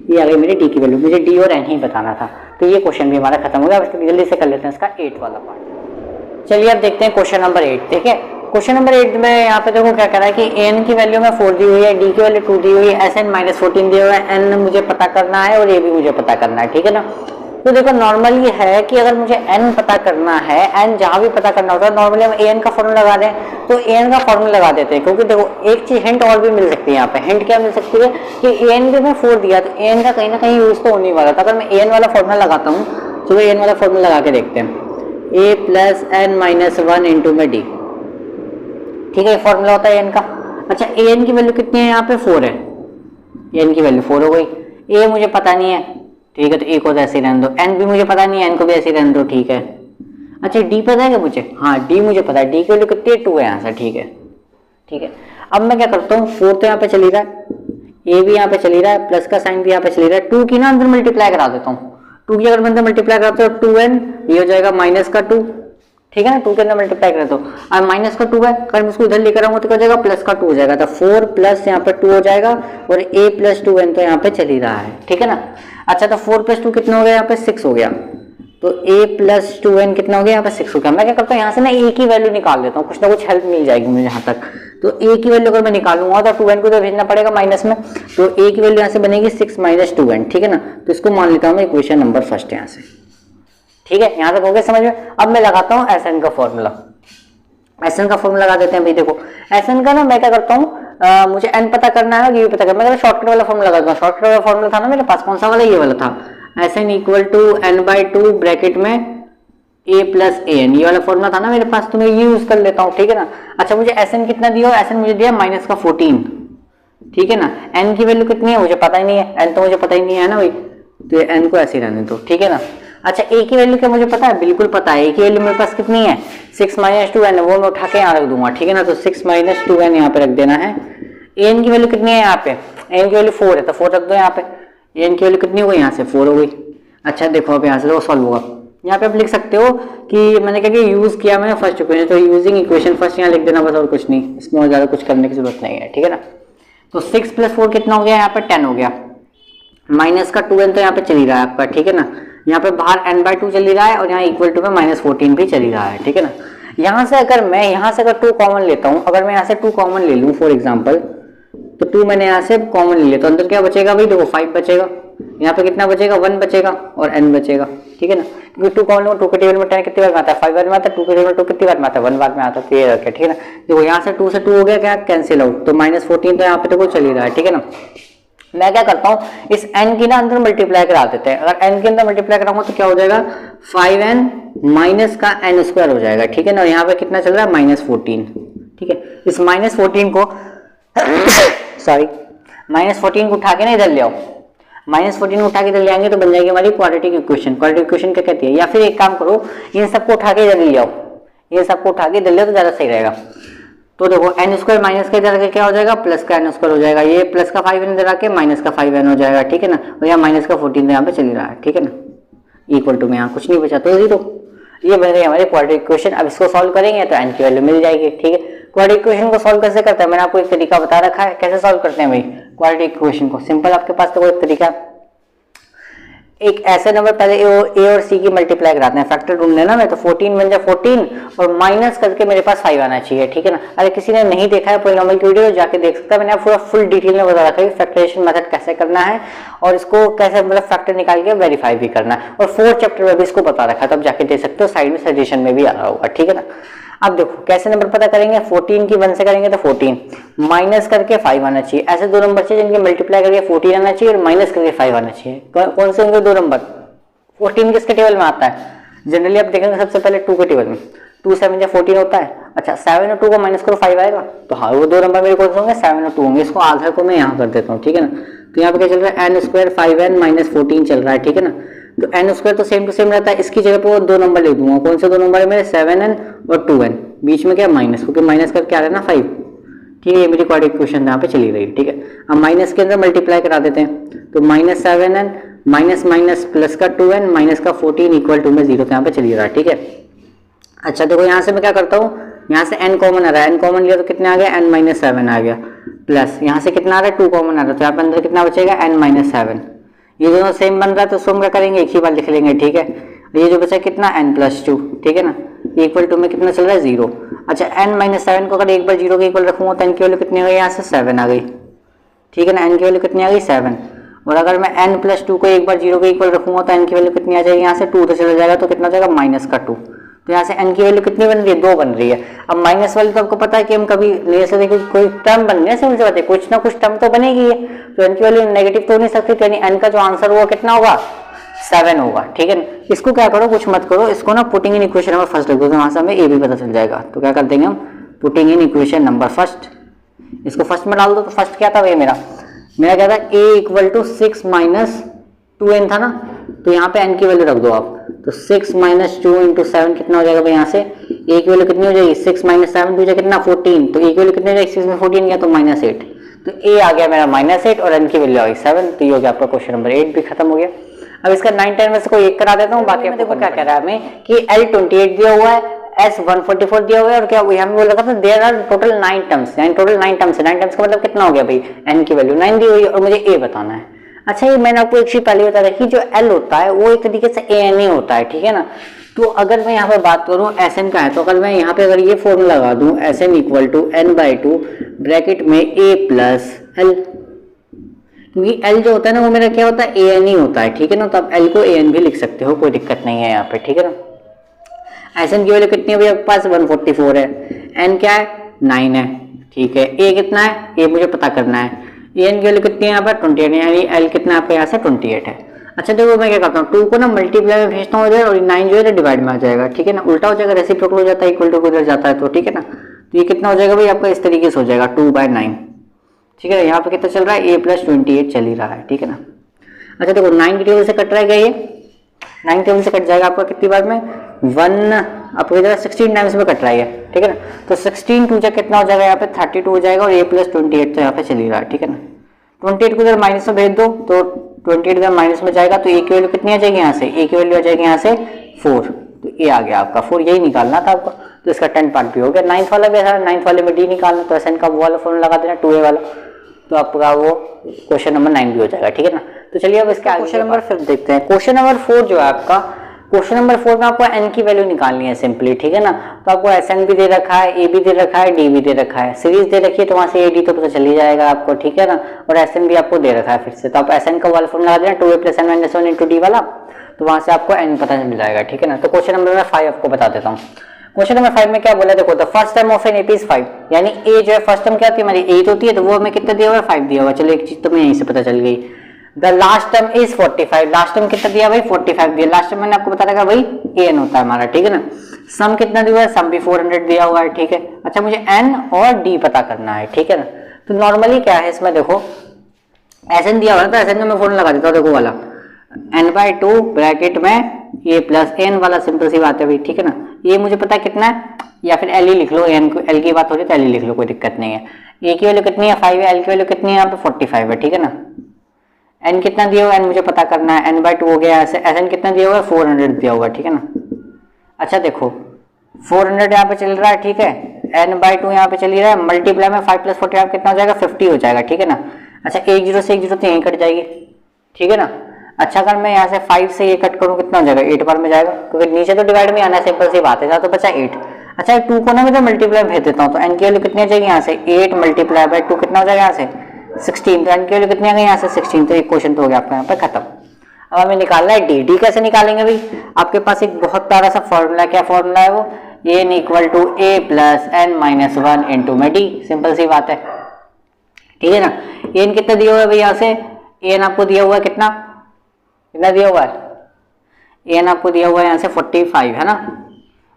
ये आ गई मेरी डी की वैल्यू। मुझे डी और एन ही बताना था। तो ये क्वेश्चन भी हमारा खत्म हो गया। अब जल्दी से कर लेते हैं इसका 8 वाला पार्ट। चलिए अब देखते हैं क्वेश्चन नंबर 8। देखिए क्वेश्चन नंबर 8 में यहाँ पे देखो क्या कह रहा है कि एन की वैल्यू में 4 दी हुई है, डी की वैल्यू 2 दी हुई है, एस एन माइनस 14 दिया हुआ है, एन मुझे पता करना है और ए भी मुझे पता करना है, ठीक है ना। तो देखो नॉर्मल ये है कि अगर मुझे n पता करना है, n जहां भी पता करना होता है नॉर्मली हम an का फॉर्मूला लगा दें, तो an का फॉर्मूला लगा देते हैं। क्योंकि देखो एक चीज हिंट और भी मिल सकती है यहाँ पे। हिंट क्या मिल सकती है कि an भी मैं 4 दिया, तो an का कहीं ना कहीं यूज तो होने वाला था। अगर मैं an वाला फॉर्मूला लगाता हूँ, तो an वाला फॉर्मूला लगा के देखते हैं, a plus N minus 1 into में डी, ठीक है, फॉर्मूला होता है n का। अच्छा an की वैल्यू कितनी है यहाँ पे 4 है, n की वैल्यू 4 हो गई। a मुझे पता नहीं है, ठीक है, तो ए को ऐसे ही रहने दो, एन भी मुझे पता नहीं है, एन को भी ऐसे ही रहने दो, ठीक है। अच्छा डी पता है क्या मुझे, हाँ डी मुझे पता है, डी की वैल्यू कितनी है 2 है यहाँ से, ठीक है, ठीक है। अब मैं क्या करता हूँ 4 तो यहाँ पे चली रहा है, ए भी यहाँ पे चली रहा है, प्लस का साइन भी यहाँ पे चली रहा है, 2 की ना अंदर मल्टीप्लाई करा देता हूँ। 2 की अगर मैं अंदर मल्टीप्लाई कराता हूँ 2n, ये हो जाएगा माइनस का 2, ठीक है ना। 2 के अंदर मल्टीप्लाई कर दो, और माइनस का 2 है, अगर मैं उसको इधर लेकर आऊंगा तो क्या हो जाएगा प्लस का 2 हो जाएगा। तो 4 प्लस यहाँ पे 2 हो जाएगा, और a प्लस 2n तो यहाँ पे चल ही रहा है, ठीक है ना। अच्छा तो 4 प्लस 2 कितना हो गया यहाँ पे 6 हो गया, तो a प्लस 2n कितना हो गया यहाँ पे 6 हो गया। मैं क्या करता हूँ यहाँ से ना a की वैल्यू निकाल देता हूँ, कुछ ना कुछ हेल्प मिल जाएगी मुझे यहाँ तक। तो a की वैल्यू अगर मैं निकालूंगा तो 2n को तो भेजना पड़ेगा माइनस में, तो a की वैल्यू यहाँ से बनेगी 6 माइनस 2n, ठीक है ना। तो इसको मान लेता हूँ मैं इक्वेशन नंबर फर्स्ट यहाँ से, ठीक है, यहाँ तक हो गया समझ में। अब मैं लगाता हूँ एस एन का फॉर्मूला, एस एन का फॉर्मूला लगा देते हैं भाई। देखो एस एन का ना मैं क्या करता हूँ, मुझे एन पता करना है और ये भी पता करना है, मैं शॉर्टकट वाला फॉर्मूला लगाता हूँ। शॉर्टकट वाला फॉर्मूला था ना मेरे पास, कौन सा वाला, ये वाला था, S N equal to n/2 bracket में a प्लस ए एन, ये वाला फॉर्मूला था ना मेरे पास, तो मैं ये यूज कर लेता हूँ, ठीक है ना। अच्छा मुझे एस एन कितना दिया, एस एन मुझे दिया माइनस का 14, ठीक है ना। एन की वैल्यू कितनी है मुझे पता ही नहीं है, एन तो मुझे पता ही नहीं है ना भाई, तो एन को ऐसे ही रहने दो, ठीक है ना। अच्छा ए की वैल्यू क्या मुझे पता है, बिल्कुल पता है, ए की वैल्यू मेरे पास कितनी है 6 माइनस 2n, वो मैं उठा के यहाँ रख दूंगा, ठीक है ना। तो 6 माइनस 2n यहाँ पे रख देना है। एन की वैल्यू कितनी है यहाँ पे, एन की वैल्यू 4 है, तो 4 रख दो यहाँ पे। एन की वैल्यू कितनी हो गई यहाँ से 4 हो गई। अच्छा देखो अब यहाँ से तो सॉल्व होगा, यहाँ पे आप लिख सकते हो कि मैंने क्या यूज किया मैंने फर्स्ट इक्वेशन, तो यूजिंग इक्वेशन फर्स्ट यहाँ लिख देना बस, और कुछ नहीं, इसमें और ज्यादा कुछ करने की जरूरत नहीं है, ठीक है ना। तो 6 प्लस 4 कितना हो गया यहाँ पे 10 हो गया, माइनस का 2n तो यहाँ पे चल ही रहा है आपका, ठीक है ना। यहाँ पे बाहर n/2 चल ही रहा है और यहाँ इक्वल टू में -14 भी चल ही रहा है, ठीक है ना। यहाँ से अगर मैं यहाँ से अगर 2 कॉमन लेता हूँ, अगर मैं यहाँ से 2 कॉमन ले लूँ फॉर एग्जाम्पल, तो 2 मैंने यहाँ से कॉमन ले लिया, तो अंदर क्या बचेगा भाई, देखो 5 बचेगा, यहाँ पे कितना बचेगा 1 बचेगा और n बचेगा, ठीक है ना। क्योंकि 2 कॉमन 2 के टेबल में 10 कितनी बार में आता है 5 बार में आता है, 2 के टेबल में 2 कितनी बार में आता है 1 बार में आता है, तो ये रखे, ठीक है ना। देखो यहाँ से 2 हो गया क्या कैंसिल आउट, तो -14 तो यहाँ पे देखो चल ही रहा है, ठीक है ना। मैं क्या करता हूँ इस n की ना अंदर मल्टीप्लाई करा देते हैं, अगर n के अंदर मल्टीप्लाई कराऊंगा तो क्या हो जाएगा 5n माइनस का n स्क्वायर हो जाएगा, ठीक है ना। यहाँ पे कितना चल रहा है -14, ठीक है। इस -14 को सॉरी -14 को उठा के ना इधर ले आओ, -14 को उठा के इधर ले आएंगे तो बन जाएगी हमारी क्वाड्रेटिक इक्वेशन। क्वाड्रेटिक इक्वेशन क्या कहती है, या फिर एक काम करो इन सबको उठा के इधर ले आओ, ये सबको उठा के इधर ले आओ तो ज्यादा सही रहेगा। तो देखो n स्क्वायर माइनस का इधर आके क्या हो जाएगा प्लस का n स्क्वायर हो जाएगा, ये प्लस का 5n इधर आके माइनस का 5n हो जाएगा, ठीक है ना। और यहाँ माइनस का 14 यहाँ पे चल रहा है, ठीक है ना, इक्वल टू में यहाँ कुछ नहीं बचा तो 0। ये बन गई हमारी क्वाड्रेटिक इक्वेशन। अब इसको सॉल्व करेंगे तो n की वैल्यू मिल जाएगी, ठीक है। क्वाड्रेटिक इक्वेशन को सॉल्व कैसे करते हैं मैंने आपको एक तरीका बता रखा है, कैसे सॉल्व करते हैं भाई क्वाड्रेटिक इक्वेशन को। सिंपल, आपके पास तो कोई तरीका, एक ऐसे नंबर पहले ए और सी की मल्टीप्लाई कराते हैं, फैक्टर ढूंढने ना मैं, तो 14 बन जाए 14 और माइनस करके मेरे पास 5 आना चाहिए, ठीक है ना। अरे किसी ने नहीं देखा है पॉलिनोमियल की वीडियो जाके देख सकता है, मैंने पूरा फुल डिटेल में बता रखा है फैक्टराइजेशन मेथड कैसे करना है और इसको कैसे मतलब फैक्टर निकाल के वेरीफाई भी करना है, और 4th चैप्टर में भी इसको बता रखा है, तो आप जाके देख सकते हो, साइड में सजेशन में भी आ रहा होगा, ठीक है ना। अब देखो कैसे नंबर पता करेंगे, 14 की 1 से करेंगे तो 14 माइनस करके 5 आना चाहिए। ऐसे दो नंबर चाहिए जिनके मल्टीप्लाई करके 14 आना चाहिए और माइनस करके 5 आना चाहिए। कौन से होंगे दो नंबर, 14 किसके टेबल में आता है, जनरली आप देखेंगे सबसे पहले 2 के टेबल में, 2 7 या 14 होता है। अच्छा 7 और 2 को माइनस करो 5 आएगा, तो हाँ वो दो नंबर मेरे कौन से होंगे 7 और 2 होंगे। इसको आधा को मैं यहाँ कर देता हूँ, ठीक है ना। तो यहाँ पे क्या चल रहा है n स्क्वायर 5n माइनस 14 चल रहा है, ठीक है ना। तो n स्क्वायर तो सेम टू सेम रहता है, इसकी जगह पे वो दो नंबर लिख दूंगा। कौन से दो नंबर है मेरे 7n और 2n, बीच में क्या माइनस, क्योंकि माइनस करके आ रहा है ना 5, ठीक है। ये मेरी क्वाड्रेटिक इक्वेशन यहाँ पे चली रही है, ठीक है। अब माइनस के अंदर मल्टीप्लाई करा देते हैं, तो -7n माइनस माइनस प्लस का 2n माइनस का 14 इक्वल टू में 0, तो यहाँ पे चली रहा है, ठीक है। अच्छा देखो यहाँ से मैं क्या करता हूँ, यहाँ से n कॉमन आ रहा है, n कॉमन लिया तो कितना आ गया n - 7 आ गया, प्लस यहाँ से कितना आ रहा है 2 कॉमन आ रहा है, तो यहाँ पे अंदर कितना बचेगा n - 7। ये दोनों सेम बन रहा है तो इसको हम क्या करेंगे एक ही बार लिख लेंगे, ठीक है। ये जो बचा कितना n+2, ठीक है ना, इक्वल टू में कितना चल रहा है 0। अच्छा n - 7 को अगर एक बार 0 के इक्वल रखूंगा तो n की वैल्यू कितनी आ गई, यहाँ से 7 आ गई, ठीक है ना। n की वैल्यू कितनी आ गई 7, और अगर मैं n+2 को एक बार 0 के इक्वल रखूंगा तो n की वैल्यू कितनी आ जाएगी, यहाँ से 2 तो चला जाएगा तो कितना जाएगा -2। तो यहाँ से n की वैल्यू कितनी बन रही है 2 बन रही है। अब माइनस वाली तो आपको पता है कि हम कभी ले सकते हैं, कोई टर्म बन रही है, समझ बात है, कुछ ना कुछ टर्म तो बनेगी है, तो n की वैल्यू नेगेटिव तो नहीं सकती, यानी n का जो आंसर होगा कितना होगा 7 होगा, ठीक है ना। इसको क्या करो कुछ मत करो, इसको ना putting in equation number first रख दो, तो वहां से हमें ए भी पता चल जाएगा। तो क्या कर देंगे हम putting in equation number first, इसको फर्स्ट में डाल दो। तो फर्स्ट क्या था भाई मेरा क्या था a = 6 - 2n था ना, तो यहाँ पे n की वैल्यू रख दो आप, तो 6 - 2 × 7 कितना हो जाएगा भाई, यहाँ से a की वैल्यू कितनी हो जाएगी 6 - 7 दूसरा कितना 14, तो a की वैल्यू कितनी हो जाएगी 6 में 14 गया तो -8, तो a आ गया मेरा -8 और n की वैल्यू आ गई 7, तो ये हो गया आपका क्वेश्चन नंबर 8 भी खत्म हो गया। अब इसका 9 10 में से कोई एक करा देता हूँ, बाकी देखो क्या कह रहा है हमें कि L28 दिया हुआ है, S144 दिया हुआ है, और क्या हमें बोल रखा था देयर आर टोटल 9 टर्म्स, यानी टोटल 9 टर्म्स है। 9 टर्म्स का मतलब कितना हो गया भाई, n की वैल्यू 9 दी हुई है और मुझे a बताना है। अच्छा ये मैंने आपको एक चीज पहले बताया था कि जो L होता है वो एक तरीके से an ही होता है, ठीक है ना। तो अगर मैं यहाँ पे बात करूँ Sn का है, तो अगर मैं यहाँ पे अगर ये फॉर्मूला लगा दूँ Sn = n/2 ब्रैकेट में a + l, क्योंकि L जो होता है ना वो मेरा क्या होता है an ही होता है, ठीक है ना। तो आप L को an भी लिख सकते हो, कोई दिक्कत नहीं है यहाँ पे, ठीक है ना। Sn की वैल्यू कितनी है भैया आपके पास 144 है, n क्या है 9 है, ठीक है। a कितना है, a मुझे पता करना है, an की वैल्यू कितनी है यहाँ पर 28, यानी L कितना है आपका यहाँ से 28 है। अच्छा देखो मैं क्या करता हूँ, 2 को ना मल्टीप्लाई में भेजता हूँ इधर और 9 जो है डिवाइड में आ जाएगा, ठीक है ना, उल्टा हो जाएगा, रेसिप्रोकल हो जाता है, इक्वल टू उधर जाता है, तो ठीक है ना। तो ये कितना हो जाएगा भाई आपका, इस तरीके से हो जाएगा 2/9, ठीक है। यहाँ पे कितना चल रहा है, a+28 चल ही रहा है, ठीक है ना। अच्छा देखो 9 की टेबल से कट रहा है क्या, ये 9 टेबल से कट जाएगा आपका कितनी बार में, 1 आपको इधर 16 टाइम्स में कट रहा है, ठीक है ना। तो 16 2 कितना हो जाएगा यहाँ पे 32 हो जाएगा, और a+28 तो यहाँ पे चल ही रहा है, ठीक है ना। 28 को इधर माइनस में भेज दो तो 28 इधर माइनस में जाएगा, तो a की वैल्यू कितनी आ जाएगी यहाँ से, a की वैल्यू आ जाएगी यहाँ से 4, तो a आ गया आपका 4, यही निकालना था आपको। तो इसका 10 पार्ट भी हो गया। 9th वाला भी ऐसा, 9th वाले में d निकालना, तो SN का वो वाला फॉर्मूला लगा देना 2a वाला, तो आपका वो क्वेश्चन नंबर 9 भी हो जाएगा, ठीक है ना। तो चलिए अब इसका क्वेश्चन नंबर 5 देखते हैं। क्वेश्चन नंबर 4 जो है आपका, क्वेश्चन नंबर 4 में आपको n की वैल्यू निकालनी है सिंपली, ठीक है ना। तो आपको SN भी दे रखा है, a भी दे रखा है, d भी दे रखा है, सीरीज दे रखी है, तो वहां से a d तो पता चल ही जाएगा आपको, ठीक है ना। और SN भी आपको दे रखा है फिर से, तो आप SN का वाला फॉर्मूला लगा देना 2a + n - 1 × d वाला, तो वहां से आपको n पता चल जाएगा, ठीक है ना। तो क्वेश्चन नंबर 5 आपको बता देता हूँ। क्वेश्चन नंबर 5 में क्या बोला, देखो the first term of an AP is 5, यानी a जो है फर्स्ट टर्म क्या होती है हमारी 8 होती है, तो वो हमें कितना दिया हुआ है 5 दिया हुआ है। चलो एक चीज तो मैं यहीं से पता चल गई। The last term is 45, last term कितना दिया भाई 45 दिया, लास्ट टर्म मैंने आपको बता रखा भाई an होता है हमारा, ठीक है ना। सम कितना दिया हुआ है, सम भी 400 दिया हुआ है, ठीक है। अच्छा मुझे n और d पता करना है, ठीक है ना। तो नॉर्मली क्या है इसमें, देखो SN दिया हुआ है, तो SN का मैं फॉर्मूला लगा देता हूँ, देखो वाला n/2 ब्रैकेट में a + n वाला, सिंपल सी बात है भाई, ठीक है ना। ये मुझे पता है कितना है, या फिर l ही लिख लो, l की बात हो रही है तो l ही लिख लो, कोई दिक्कत नहीं है। a की वैल्यू कितनी है 5 है, l की वैल्यू कितनी है यहाँ पे 45 है, ठीक है ना। n कितना दिया हुआ है, n मुझे पता करना है, n/2 हो गया, SN कितना दिया हुआ है 400 दिया हुआ है, ठीक है ना। अच्छा देखो 400 यहाँ पे चल रहा है, ठीक है, n/2 यहाँ पे चल रहा है, मल्टीप्लाई में 5 + 40 कितना हो जाएगा 50 हो जाएगा, ठीक है ना। अच्छा 1 0 से 1 0 तो यहीं कट जाएगी, ठीक है ना। अच्छा अगर मैं यहाँ से 5 से ये कट करूँ कितना हो जाएगा 8 बार में जाएगा, क्योंकि नीचे तो डिवाइड में आना है, सिंपल सी बात है, तो बचा 8। अच्छा 2 को ना मैं तो मल्टीप्लाई भेज देता हूँ, तो n की वैल्यू कितनी आ जाएगी यहाँ से 8 × 2 कितना हो जाएगा यहाँ से 16, तो n की वैल्यू कितनी आ गई यहाँ से 16, तो एक क्वेश्चन तो हो गया आपका यहाँ पे खत्म। अब हमें निकालना है d कैसे निकालेंगे भाई, आपके पास एक बहुत प्यारा सा फॉर्मूला, क्या फॉर्मूला है वो, n = a + n - 1 × में d, सिंपल सी बात है, ठीक है ना। n कितना दिया हुआ है भाई, यहाँ से n आपको दिया हुआ है कितना दिया हुआ है, n आपको दिया हुआ है यहाँ से 45 है ना,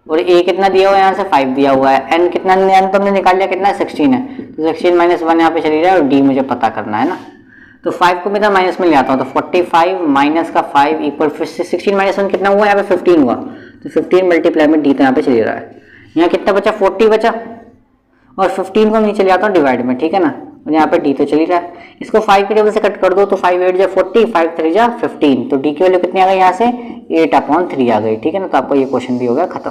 और a कितना दिया हुआ है यहाँ से 5 दिया हुआ है, n कितना, n तो हमने निकाल लिया कितना 16 है, तो 16 - 1 यहाँ पे चली जाए, और d मुझे पता करना है ना। तो 5 को मैं इधर माइनस में ले आता हूँ, तो 45 माइनस का 5 इक्वल 16 - 1 कितना हुआ, यहाँ पे 15 हुआ, तो 15 मल्टीप्लाई में d तो यहाँ पे चली रहा है। यहाँ कितना बचा 40 बचा, और 15 को नीचे ले आता हूँ डिवाइड में, ठीक है ना, और यहाँ पे d तो चली रहा है। इसको 5 के टेबल से कट कर दो, तो 5 8 जा 40, 5 3 जा 15, तो d की वैल्यू कितनी आ गई यहाँ से 8/3 आ गई, ठीक है ना। तो आपको ये क्वेश्चन भी हो गया खत्म।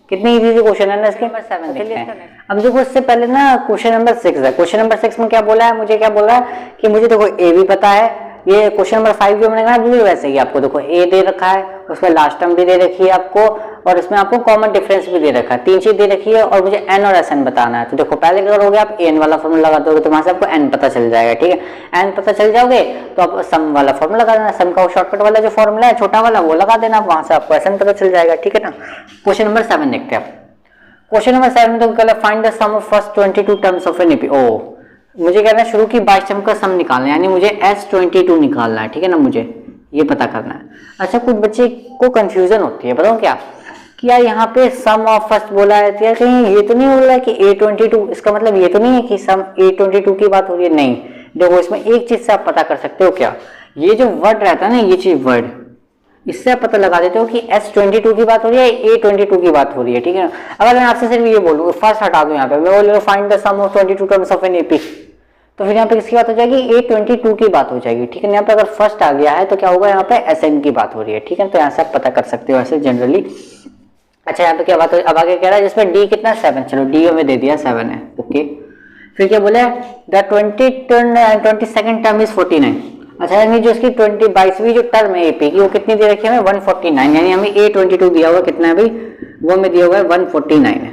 कितनी इजी क्वेश्चन है ना इसके। नंबर 7 देखते हैं। अब देखो इससे पहले ना क्वेश्चन नंबर 6 है, क्वेश्चन नंबर 6 में क्या बोला है, मुझे क्या बोल रहा है कि मुझे देखो a भी पता है, ये क्वेश्चन नंबर 5 जो मैंने कहा बिल्कुल वैसे ही आपको देखो a दे रखा है, उसमें लास्ट टर्म भी दे रखी है आपको, और इसमें आपको कॉमन डिफरेंस भी दे रखा है, 3 चीज दे रखी है, और मुझे n और SN बताना है। तो देखो पहले क्या करोगे आप n वाला फॉर्मूला लगा दोगे, तो वहां से आपको n पता चल जाएगा, ठीक है। n पता चल जाओगे तो आप सम वाला फॉर्मूला लगा देना, सम का शॉर्टकट वाला जो फॉर्मूला है छोटा वाला वो लगा देना, वहां से आपको SN पता चल जाएगा, ठीक है ना। क्वेश्चन नंबर 7 देखते हैं। क्वेश्चन नंबर 7 तो कहला find the sum of first 22 terms of an AP. ओ मुझे कहना है शुरू की 22 टर्म का सम निकालना है, यानी मुझे S22 निकालना है, ठीक है ना, मुझे ये पता करना है। अच्छा कुछ बच्चे को कंफ्यूजन होती है, बताओ क्या कि यार यहाँ पे सम ऑफ फर्स्ट बोला है, तो यार कहीं ये तो नहीं बोल रहा है कि A22, इसका मतलब ये तो नहीं है कि सम A22 की बात हो रही है, नहीं। देखो इसमें एक चीज से आप पता कर सकते हो, क्या ये जो वर्ड रहता है ना, ये चीज वर्ड, इससे आप पता लगा देते हो कि S22 की बात हो रही है, A22 की बात हो रही है, ठीक है ना। अगर मैं आपसे सिर्फ ये बोलूँ, फर्स्ट हटा दूं यहाँ पे, मैं बोल find the sum of 22 terms of an AP, तो फिर यहाँ पे किसकी बात हो जाएगी, A22 की बात हो जाएगी, ठीक है। यहाँ पे अगर फर्स्ट आ गया है तो क्या होगा, यहाँ पे SN की बात हो रही है, ठीक है। तो यहाँ से आप पता कर सकते हो ऐसे जनरली। अच्छा यहाँ पे क्या बात हो, अब आगे कह रहा है जिसमें D कितना 7, चलो D हमें दे दिया 7 है, ओके। फिर क्या बोले द 22nd टर्म इज 49। अच्छा यानी जो इसकी 22वीं जो टर्म है एपी की वो कितनी दे रखी है हमें 149, यानी हमें A22 दिया हुआ कितना है भाई, वो हमें दिया हुआ है 149 है,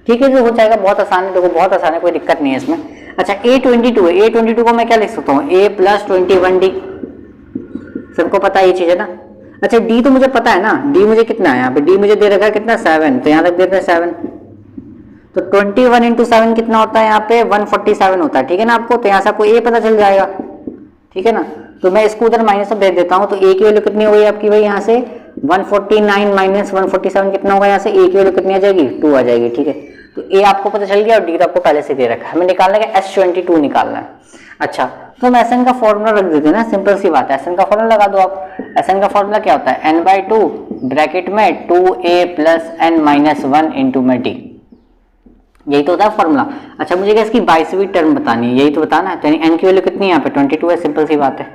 ठीक है। जो हो जाएगा बहुत आसान है, देखो बहुत आसान है, कोई दिक्कत नहीं है इसमें। अच्छा A22 है, A22 को मैं क्या लिख सकता हूँ, A + 21D, सबको पता है ये चीज है ना। अच्छा D तो मुझे पता है ना, D मुझे कितना है यहाँ पे, D मुझे दे रखा है कितना 7, तो यहाँ तक देते हैं 7, तो 21 × 7 कितना होता है यहाँ पे 147 होता है, ठीक है ना आपको। तो यहाँ से आपको A पता चल जाएगा, ठीक है ना। तो मैं इसको उधर माइनस में भेज देता हूँ, तो ए की वैल्यू कितनी हो गई आपकी भाई यहाँ से 149 माइनस 147 कितना होगा यहाँ से, ए की वैल्यू कितनी आ जाएगी 2 आ जाएगी। ठीक है, तो ए आपको पता चल गया और डी तो आपको पहले से दे रखा है, हमें निकालना है S22 निकालना है। अच्छा, तो हम SN का फॉर्मूला रख देते हैं ना, सिंपल सी बात है, SN का फॉर्मूला लगा दो आप। SN का फॉर्मूला क्या होता है, n/2 ब्रैकेट में 2a plus n minus 1 into में डी, यही तो होता है फॉर्मूला। अच्छा, मुझे क्या इसकी 22वीं टर्म बतानी है, यही तो बताना है। तो n की वैल्यू कितनी है यहाँ पे 22 है, सिंपल सी बात है।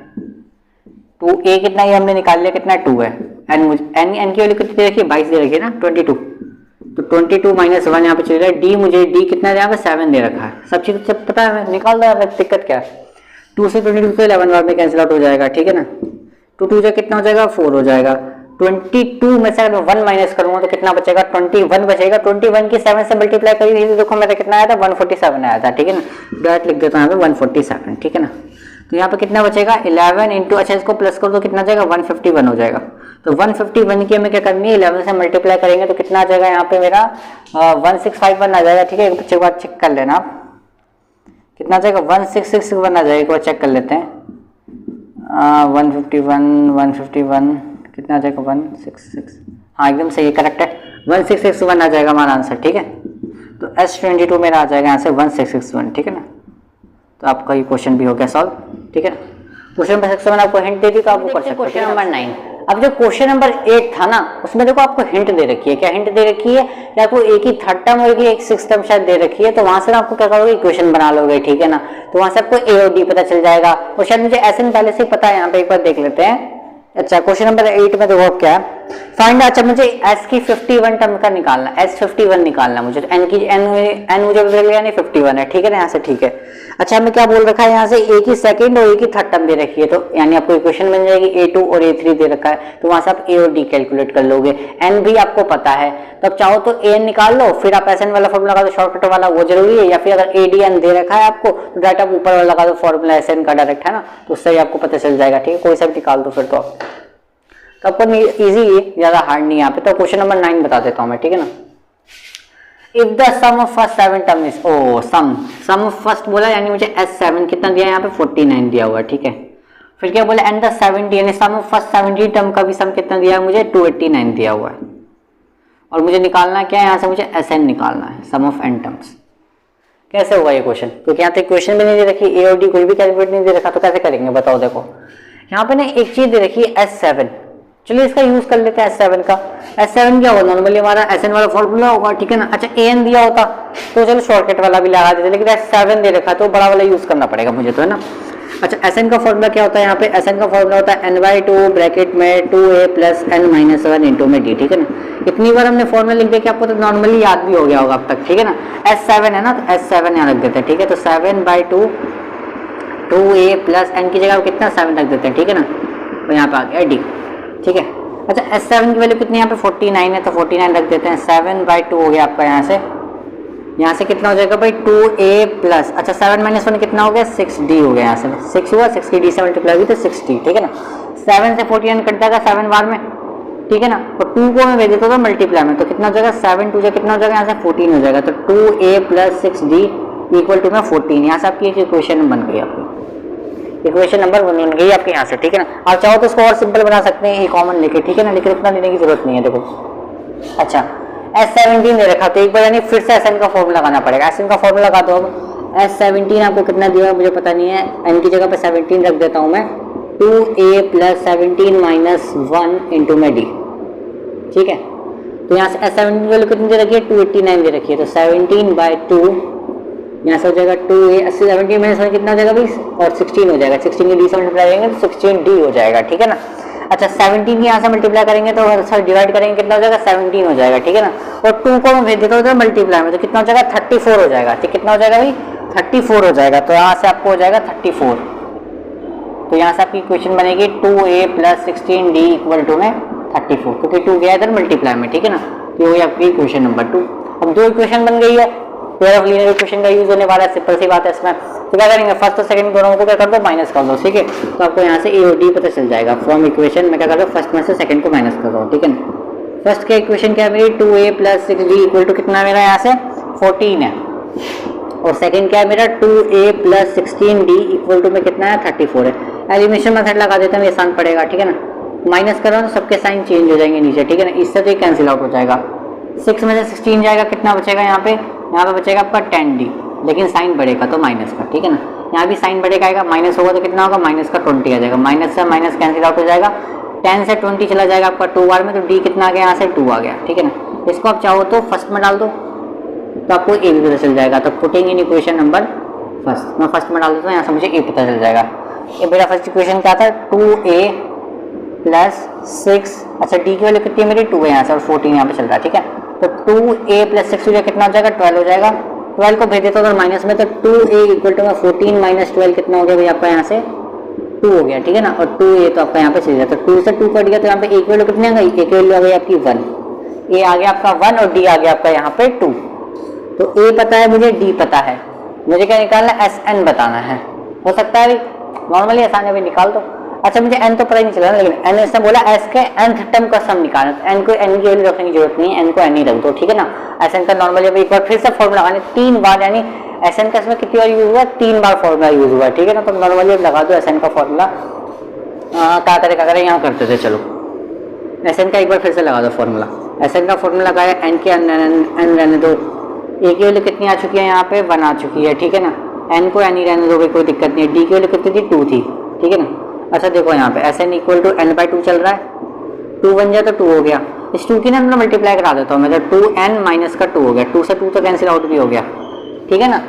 2a कितना ये हमने निकाल लिया, कितना 2 है, n की वैल्यू कितनी दे रखी है 22 दे रखी है ना 22, तो 22 माइनस 1 यहाँ पे चल रहा है। डी मुझे डी कितना यहाँ पे 7 दे रखा है, सब चीज सब पता है, निकाल दो, दिक्कत क्या है। 2 से 22 तो 11 बार में कैंसिल आउट हो जाएगा। ठीक है ना, 2 2 कितना हो जाएगा 4 हो जाएगा। 22 में से अगर मैं 1 माइनस करूंगा तो कितना बचेगा 21 बचेगा। 21 की 7 से मल्टीप्लाई करी थी तो देखो मेरा कितना आया था 147 आया था। ठीक है ना, डायरेक्ट लिख देता हूँ यहाँ पे 147। ठीक है ना, तो यहाँ पे कितना बचेगा 11 इंटू, अच्छा इसको प्लस कर दो कितना जाएगा 151 हो जाएगा। तो 151 की हमें क्या करनी है 11 से मल्टीप्लाई करेंगे तो कितना आ जाएगा यहाँ पे मेरा 1651 आ जाएगा। ठीक है, एक बच्चे बार चेक कर लेना आप, कितना आ जाएगा 1661 आ जाएगा, एक बार चेक कर लेते हैं। 151 कितना आ जाएगा 166, हाँ एकदम सही है, करेक्ट है, 1661 आ जाएगा हमारा आंसर। ठीक है, तो S22 मेरा आ जाएगा यहाँ से 1661। ठीक है ना, तो आपका ये क्वेश्चन भी हो गया सॉल्व। ठीक है, क्वेश्चन नंबर 6 मैंने आपको हिंट दे दी तो आपको कर सकते हो। क्वेश्चन नंबर 9, अब जो क्वेश्चन नंबर 8 था ना उसमें देखो आपको हिंट दे रखी है, क्या हिंट दे रखी है कि आपको एक ही थर्ड टर्म और एक सिक्स टर्म शायद दे रखी है, तो वहां से ना आपको क्या करोगे इक्वेशन बना लोगे। ठीक है ना, तो वहां से आपको ए और डी पता चल जाएगा, और शायद मुझे SN पहले से पता है, यहाँ पे एक बार देख लेते हैं। अच्छा, क्वेश्चन नंबर 8 में देखो क्या है, फाइंड, अच्छा मुझे S की 51 टर्म का निकालना, S51 निकालना मुझे, तो N मुझे बदल गया नहीं 51 है। ठीक है ना, यहाँ से ठीक है। अच्छा, हमें क्या बोल रखा है यहाँ से ए की सेकंड और ए की थर्ड टर्म दे रखी है, तो यानी आपको इक्वेशन बन जाएगी A2 और A3 दे रखा है, तो वहां से आप ए और डी कैलकुलेट कर लोगे। N भी आपको पता है, तो अब चाहो तो AN निकाल लो, फिर आप SN वाला फॉर्मूला लगा दो, शॉर्टकट वाला वो जरूरी है, या फिर अगर ADN दे रखा है आपको तो डायरेक्ट आप ऊपर वाला लगा दो फॉर्मूला SN का डायरेक्ट, है ना, तो उससे ही आपको पता चल जाएगा। ठीक है, कोई सा भी निकाल दो फिर तो आपको इजी है, ज्यादा हार्ड नहीं है यहाँ पे। तो क्वेश्चन नंबर 9 बता देता हूँ मैं। ठीक है ना, if the sum of first 7 term is, sum of first बोला यानी मुझे S7 कितना दिया यहाँ पे 49 दिया हुआ है। ठीक है, फिर क्या बोला एंड द 70 यानी सम ऑफ फर्स्ट 70 टर्म का भी सम कितना दिया है मुझे 289 दिया हुआ है, और मुझे निकालना क्या है यहाँ से मुझे SN निकालना है, सम ऑफ n टर्म्स। कैसे हुआ ये क्वेश्चन, क्योंकि यहाँ तक क्वेश्चन भी नहीं दे रखी, ए और डी कोई भी कैलकुलेट नहीं दे रखा, तो कैसे करेंगे बताओ। देखो यहाँ पे ना एक चीज दे रखी है S7, चलिए इसका यूज कर लेते हैं S7 का। S7 क्या होगा नॉर्मली हमारा SN वाला फॉर्मूला होगा। ठीक है ना, अच्छा AN दिया होता तो चलो शॉर्टकट वाला भी लगा देते, लेकिन S7 दे रखा तो बड़ा वाला यूज करना पड़ेगा मुझे, तो है ना। अच्छा, SN का फॉर्मूला क्या होता है यहाँ पे, SN का फॉर्मूला होता है n/2 ब्रैकेट में 2a plus n minus 1 into में डी। ठीक है ना, इतनी बार हमने फॉर्मूला लिख दिया कि आपको तो नॉर्मली याद भी हो गया होगा अब तक। ठीक है ना, S7 है ना, तो S7 यहाँ रख देते हैं। ठीक है, तो 7/2 2a प्लस n की जगह कितना 7 रख देते हैं। ठीक है ना, तो यहाँ पे आ गया डी। ठीक है, अच्छा S7 की वैल्यू कितनी यहाँ पे 49 है, तो 49 रख देते हैं। 7/2 हो गया आपका यहाँ से कितना हो जाएगा भाई 2a प्लस, अच्छा 7 माइनस 1 कितना हो गया 6d हो गया, यहाँ से 6 हुआ, 6 की d से मल्टीप्लाई हुई तो 6d। ठीक है ना, 7 से 49 कट जाएगा 7 बार में। ठीक है ना, और 2 को मैं भेज देता था मल्टीप्लाई में, तो कितना हो जाएगा 7 2 कितना हो जाएगा यहाँ से 14 हो जाएगा, तो 2a plus 6d equal to में 14। यहाँ से आपकी इक्वेशन बन गई, आपकी इक्वेशन नंबर बन गई आपके यहाँ से। ठीक है ना, आप चाहो तो इसको और सिंपल बना सकते हैं, ए कॉमन लेके। ठीक है ना, लेकिन इतना लेने की जरूरत नहीं है। देखो अच्छा S17 दे रखा, तो एक बार यानी फिर से SN का फॉर्मूला लगाना पड़ेगा। SN का फॉर्मूला लगा दो। अब S17 आपको कितना दिया मुझे पता नहीं है, n की जगह पे 17 रख देता हूँ मैं, 2a प्लस 17 माइनस 1 इंटू में d। ठीक है, तो यहाँ से S17 की वैल्यू कितनी दे रखी है 289 दे रखी है, तो 17/2 यहाँ से हो जाएगा 2a, 17 माइनस 1 कितना हो जाएगा भाई, और 16 हो जाएगा। 16 की d से मल्टीप्लाई करेंगे तो 16d हो जाएगा। ठीक है ना, अच्छा 17 की यहाँ से मल्टीप्लाई करेंगे तो अच्छा डिवाइड करेंगे कितना हो जाएगा 17 हो जाएगा। ठीक है ना, और 2 को मैं भेज देता हूँ मल्टीप्लाई में, तो कितना हो जाएगा 34 हो जाएगा। ठीक, कितना हो जाएगा भाई 34 हो जाएगा, तो यहाँ से आपको हो जाएगा 34। तो यहाँ से आपकी इक्वेशन बनेगी 2a plus 16d equal to में 34, क्योंकि 2 गया इधर मल्टीप्लाई में। ठीक है ना, तो ये आपकी इक्वेशन नंबर 2। अब 2 इक्वेशन बन गई है, पेयर ऑफ लीनियर इक्वेशन का यूज होने वाला है, सिंपल सी बात है इसमें। तो क्या करेंगे फर्स्ट और सेकंड दोनों को क्या कर दो माइनस कर दो। ठीक है, तो आपको यहाँ से ए और डी पता चल जाएगा। फ्रॉम इक्वेशन में क्या कर दो फर्स्ट में से सेकंड को माइनस कर दो। ठीक है ना, फर्स्ट का इक्वेशन क्या है मेरी 2a plus 6d equal to कितना मेरा यहाँ से 14 है, और सेकंड क्या है मेरा 2a plus 16d equal to में कितना है 34 है। एलिमिनेशन मेथड लगा देता हूँ, ये आसान पड़ेगा, ठीक है ना। माइनस करो तो सबके साइन चेंज हो जाएंगे नीचे, ठीक है ना, इससे तो ये कैंसिल आउट हो जाएगा। 6 में से 16 जाएगा, कितना बचेगा यहाँ पे बचेगा आपका 10d, लेकिन साइन बढ़ेगा तो माइनस का, ठीक है ना। यहाँ भी साइन बढ़ेगा आएगा, माइनस होगा तो कितना होगा, माइनस का 20 आ जाएगा, माइनस से माइनस कैंसिल आउट हो जाएगा, 10 से 20 चला जाएगा आपका 2 बार में, तो d कितना आ गया, यहाँ से 2 आ गया, ठीक है ना। इसको आप चाहो तो फर्स्ट में डाल दो तो आपको a भी पता चल जाएगा, तो putting in equation number first, मैं फर्स्ट में डाल देता हूँ, यहाँ से मुझे a पता चल जाएगा। ये मेरा फर्स्ट इक्वेशन क्या था, 2a प्लस 6, अच्छा d की वैल्यू कितनी है मेरी 2 है यहाँ से, और 14 यहाँ पे चल रहा है, ठीक है। तो 2a प्लस 6 हो जाएगा, कितना हो जाएगा 12 हो जाएगा, 12 को भेज देता हूँ अगर माइनस में, तो 2a इक्वल टू 14 माइनस 12 कितना हो गया भाई आपका यहाँ से 2 हो गया, ठीक है ना। और 2a तो आपका यहाँ पे चल जाता है, 2 से 2 कट गया, तो यहाँ पे a की वैल्यू कितनी आ गई, a की वैल्यू आ गई आपकी 1, a आ गया आपका 1 और d आ गया आपका यहाँ पे 2। तो a पता है मुझे, d पता है, मुझे क्या निकालना है, sn बताना है। हो सकता है नॉर्मली आसान है, निकाल दो। अच्छा मुझे n तो पता ही नहीं चला, लेकिन n इसने बोला s के nth टर्म का सम निकालना, तो n को n की वैल्यू रखने की जरूरत नहीं है, n को n ही रख दो, ठीक है ना। sn का नॉर्मली अभी एक बार फिर से फॉर्मूला लगाने 3 बार, यानी sn का इसमें कितनी बार यूज हुआ, 3 बार फॉर्मूला यूज हुआ, ठीक है ना। तो नॉर्मली अब लगा दो sn का फॉर्मूला, क्या करें यहाँ करते थे, चलो sn का एक बार फिर से लगा दो फॉर्मूला। sn का फॉर्मूला लगाया, n के n रहने दो, a की वैल्यू कितनी आ चुकी है यहाँ पे 1 आ चुकी है, ठीक है ना। n को n ही रहने दो भाई, कोई दिक्कत नहीं है। d की वैल्यू कितनी थी 2 थी, ठीक है ना। अच्छा देखो यहाँ पे sn इक्वल टू n/2 चल रहा है, 2 बन जाए तो 2 हो गया, इस 2 की ना मैं मल्टीप्लाई करा देता हूँ मैं, तो 2n माइनस का 2 हो गया, 2 से 2 तो कैंसिल आउट भी हो गया, ठीक है ना।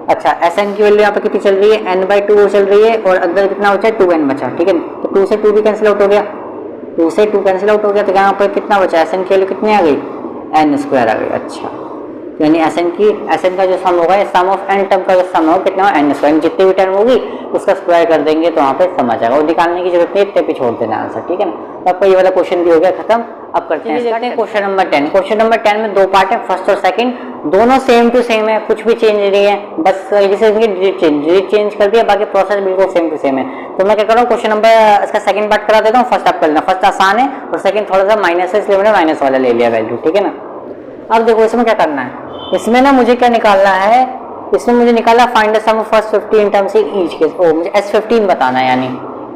अच्छा sn की वैल्यू यहाँ पे कितनी चल रही है, n/2 चल रही है, और अंदर कितना बचा है 2n बचा, ठीक है ना। तो 2 से 2 भी कैंसिल आउट हो गया, 2 से 2 कैंसिल आउट हो गया, तो यहाँ पर कितना बचा, sn की वैल्यू कितनी आ गई, n² आ गई। अच्छा यानी sn का जो सम होगा, सम ऑफ n टर्म का जो सम होगा कितना होगा, n², जितनी भी टर्म होगी उसका स्क्वायर कर देंगे तो वहाँ पे समझ आएगा, और निकालने की जरूरत नहीं, इतने पे छोड़ देना आंसर, ठीक है ना। तो आपका ये वाला क्वेश्चन भी हो गया खत्म। अब करते हैं क्वेश्चन नंबर 10। क्वेश्चन नंबर 10 में 2 पार्ट है, फर्स्ट और सेकंड, दोनों सेम टू सेम है, कुछ भी चेंज नहीं है, बस जैसे डिजिट चेंज कर दिया, बाकी प्रोसेस बिल्कुल सेम टू सेम है। तो मैं क्या कर रहा हूँ, क्वेश्चन नंबर इसका सेकंड पार्ट करा देता हूँ, फर्स्ट आप कर लेना। फर्स्ट आसान है और सेकंड थोड़ा सा माइनस है, इसलिए मैंने माइनस वाला ले लिया वैल्यू, ठीक है ना। अब देखो इसमें क्या करना है, इसमें ना मुझे क्या निकालना है, इसमें मुझे निकालना find the sum of first 15 terms in each case. ओ मुझे S15 बताना है, यानी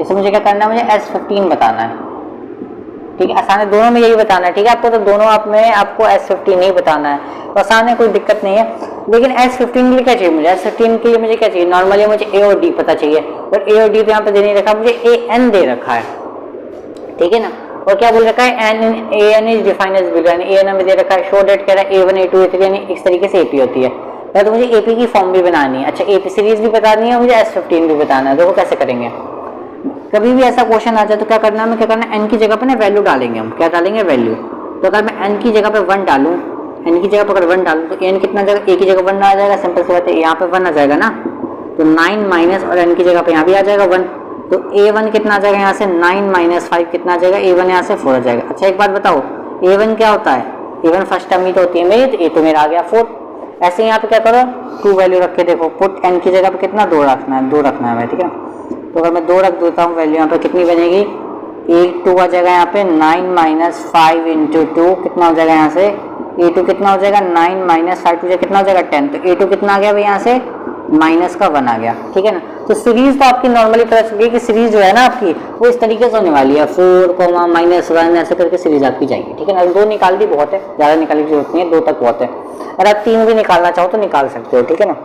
इसमें मुझे क्या करना है, मुझे S15 बताना है, ठीक है। आसान है, दोनों में यही बताना है, ठीक है। आपको तो दोनों आप में आपको S15 नहीं बताना है, तो आसान है, कोई दिक्कत नहीं है। लेकिन S15 के लिए क्या चाहिए मुझे, S15 के लिए मुझे क्या चाहिए, नॉर्मली मुझे A और D पता चाहिए, और A और D तो यहाँ पे दे नहीं रखा, मुझे AN दे रखा है, ठीक है ना। और क्या बोल रखा है, AN is defined as below, यानी AN हमें दे रखा है, शो डेट कह रहा है A1 A2 A3, यानी इस तरीके से AP होती है। तो मुझे AP की फॉर्म भी बनानी है, अच्छा AP सीरीज भी बतानी है, मुझे S15 भी बताना है। देखो कैसे करेंगे, कभी भी ऐसा क्वेश्चन आ जाए तो क्या करना है, हमें क्या करना है, n की जगह पे ना वैल्यू डालेंगे, हम क्या डालेंगे, वैल्यू। तो अगर मैं n की जगह पे 1 डालूं, n की जगह पे अगर 1 डालूं तो n कितना जाएगा, a की जगह 1 आ जाएगा, सिंपल सी बात है, यहाँ पे 1 आ जाएगा ना, तो 9 माइनस, और n की जगह पे यहाँ भी आ जाएगा 1, तो A1 कितना आ जाएगा यहाँ से 9 माइनस 5 कितना आ जाएगा, A1 यहाँ से 4 आ जाएगा। अच्छा एक बात बताओ, A1 क्या होता है, A1 फर्स्ट टर्म ही तो होती है मेरी, तो A तो मेरा आ गया 4। ऐसे यहाँ पे क्या करो, 2 वैल्यू रख के देखो, पुट n की जगह पे कितना 2 रखना है, 2 रखना है, ठीक है। तो अगर मैं 2 रख देता हूँ, वैल्यू यहाँ पे कितनी बनेगी, 2 आ जाएगा यहाँ पे 9 माइनस 5 इंटू 2 कितना हो जाएगा यहाँ से, A2 कितना हो जाएगा 9 माइनस 5 टू कितना हो जाएगा 10, तो A2 कितना आ गया भाई यहाँ से माइनस का 1 आ गया, ठीक है ना। तो सीरीज तो आपकी नॉर्मली पता चल गई कि सीरीज जो है ना आपकी वो इस तरीके से होने वाली है, 4, -1 ऐसे करके सीरीज आपकी जाएगी, ठीक है ना। 2 निकाल दी बहुत है, ज़्यादा निकालने की जरूरत नहीं है, 2 तक बहुत है। अगर आप 3 भी निकालना चाहो तो निकाल सकते हो, ठीक है ना।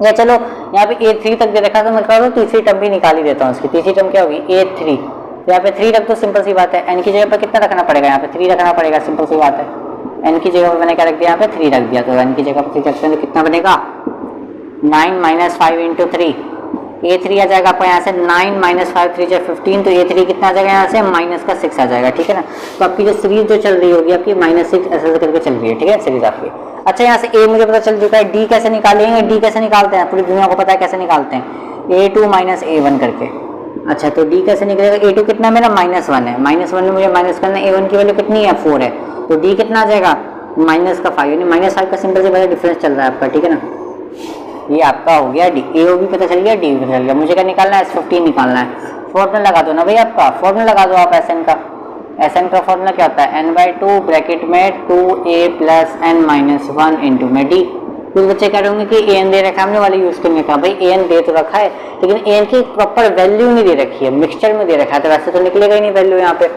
या चलो यहाँ पे A3 तक दे रखा था, मैं कर रहा हूँ तीसरी टर्म भी निकाल ही देता हूँ। इसकी तीसरी टर्म क्या होगी, A3, तो यहाँ पे 3 रख दो, सिंपल सी बात है। n की जगह पर कितना रखना पड़ेगा, यहाँ पे 3 रखना पड़ेगा, सिंपल सी बात है। n की जगह पर मैंने क्या रख दिया, यहाँ पे 3 रख दिया, तो n की जगह पर 3 रखते हैं तो कितना बनेगा 9 माइनस 5 इंटू 3, A3 आ जाएगा आपको यहाँ से 9 माइनस 5 3 जा 15, तो A3 कितना आ जाएगा यहाँ से माइनस का 6 आ जाएगा, ठीक है ना। तो आपकी जो सीरीज जो चल रही होगी आपकी -6 ऐसे करके चल रही है, ठीक है सीरीज आपकी। अच्छा यहाँ से A मुझे पता चल चुका है, D कैसे निकालेंगे, D कैसे निकालते हैं, पूरी दुनिया को पता है कैसे निकालते हैं, A2 माइनस A1 करके। अच्छा तो D कैसे निकलेगा, A2 कितना मेरा -1 है, -1 में मुझे माइनस करना है, A1 की वैल्यू कितनी है 4 है, तो D कितना आ जाएगा माइनस का 5, यानी -5 का सिंपल से पहले डिफरेंस चल रहा है आपका, ठीक है ना। ये आपका हो गया D, A भी पता चल गया, D भी पता चल गया। मुझे क्या निकालना है, S15 निकालना है। फॉर्मूला लगा दो ना भाई, आपका फॉर्मूला लगा दो आप SN का। SN का फॉर्मूला क्या होता है, n/2 ब्रैकेट में 2a plus n minus 1 into में D, कुछ बच्चे कह रहे होंगे कि एन दे रखा है हमने वाले यूज करने का, भाई एन दे तो रखा है लेकिन एन की प्रॉपर वैल्यू नहीं दे रखी है, मिक्सचर में दे रखा है, तो वैसे तो निकलेगा ही नहीं वैल्यू। यहाँ पे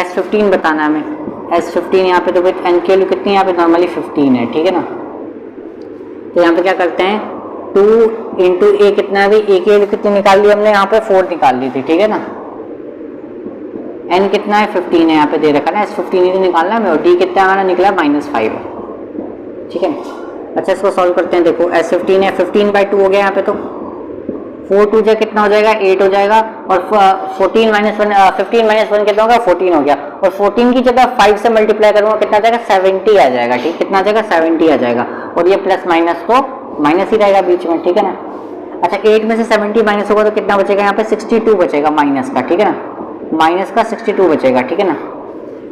S15 बताना है हमें, S15 यहाँ पे, तो भाई एन की वैल्यू कितनी है यहाँ पे, नॉर्मली 15 है, ठीक है ना। तो यहाँ पे क्या करते हैं, 2 इंटू ए कितना है भाई, ए की वैल्यू कितनी निकाल ली हमने, यहाँ पे 4 निकाल ली थी, ठीक है ना। एन कितना है 15 है यहाँ पे दे रखा है ना, S15 ही निकालना है, और डी कितना हमारा निकला -5 है, ठीक है। अच्छा इसको सॉल्व करते हैं, देखो S15 है, 15/2 हो गया यहाँ पे, तो 4 2 जा कितना हो जाएगा 8 हो जाएगा, और 14 -1 15 -1 कितना होगा 14 हो गया, और 14 की जगह 5 से मल्टीप्लाई करूंगा कितना आ जाएगा 70 आ जाएगा, ठीक, कितना आ जाएगा 70 आ जाएगा, और ये प्लस माइनस तो माइनस ही रहेगा बीच में, ठीक है ना। अच्छा 8 में से 70 माइनस होगा तो कितना बचेगा यहाँ पे 62 बचेगा माइनस का, ठीक है ना, माइनस का 62 बचेगा, ठीक है ना।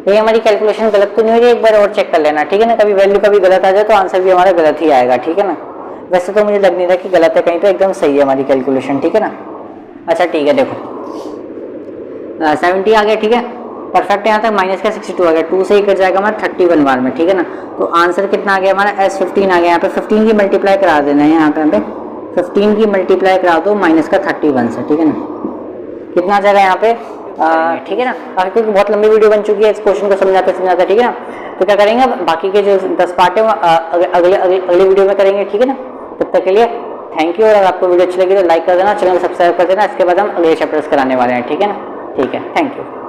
ये हमारी कैलकुलेशन गलत तो नहीं हो रही, एक बार और चेक कर लेना, ठीक है ना, कभी वैल्यू कभी गलत आ जाए तो आंसर भी हमारा गलत ही आएगा, ठीक है ना। वैसे तो मुझे लग नहीं रहा कि गलत है, कहीं तो एकदम सही है हमारी कैलकुलेशन, ठीक है ना। अच्छा ठीक है, देखो 70 आ गया, ठीक है, परफेक्ट। यहाँ तक माइनस का 62 आ गया, 2 से ही कट जाएगा हमारा 31 बार में, ठीक है ना। तो आंसर कितना आ गया हमारा S15 आ गया, यहाँ पे 15 की मल्टीप्लाई करा देना है, यहाँ पे 15 की मल्टीप्लाई करा दो माइनस का 31 से, ठीक है ना, कितना आ जाएगा यहाँ पे, ठीक है ना। बाकी क्योंकि बहुत लंबी वीडियो बन चुकी है, इस क्वेश्चन को समझाते, ठीक है ना। तो क्या करेंगे, बाकी के जो 10 पार्ट है वो अगले वीडियो में करेंगे, ठीक है ना। तब तक के लिए थैंक यू, और अगर आपको वीडियो अच्छी लगी तो लाइक कर देना, चैनल सब्सक्राइब कर देना, इसके बाद हम अगले चैप्टर्स कराने वाले हैं, ठीक है ना। ठीक है, थैंक यू।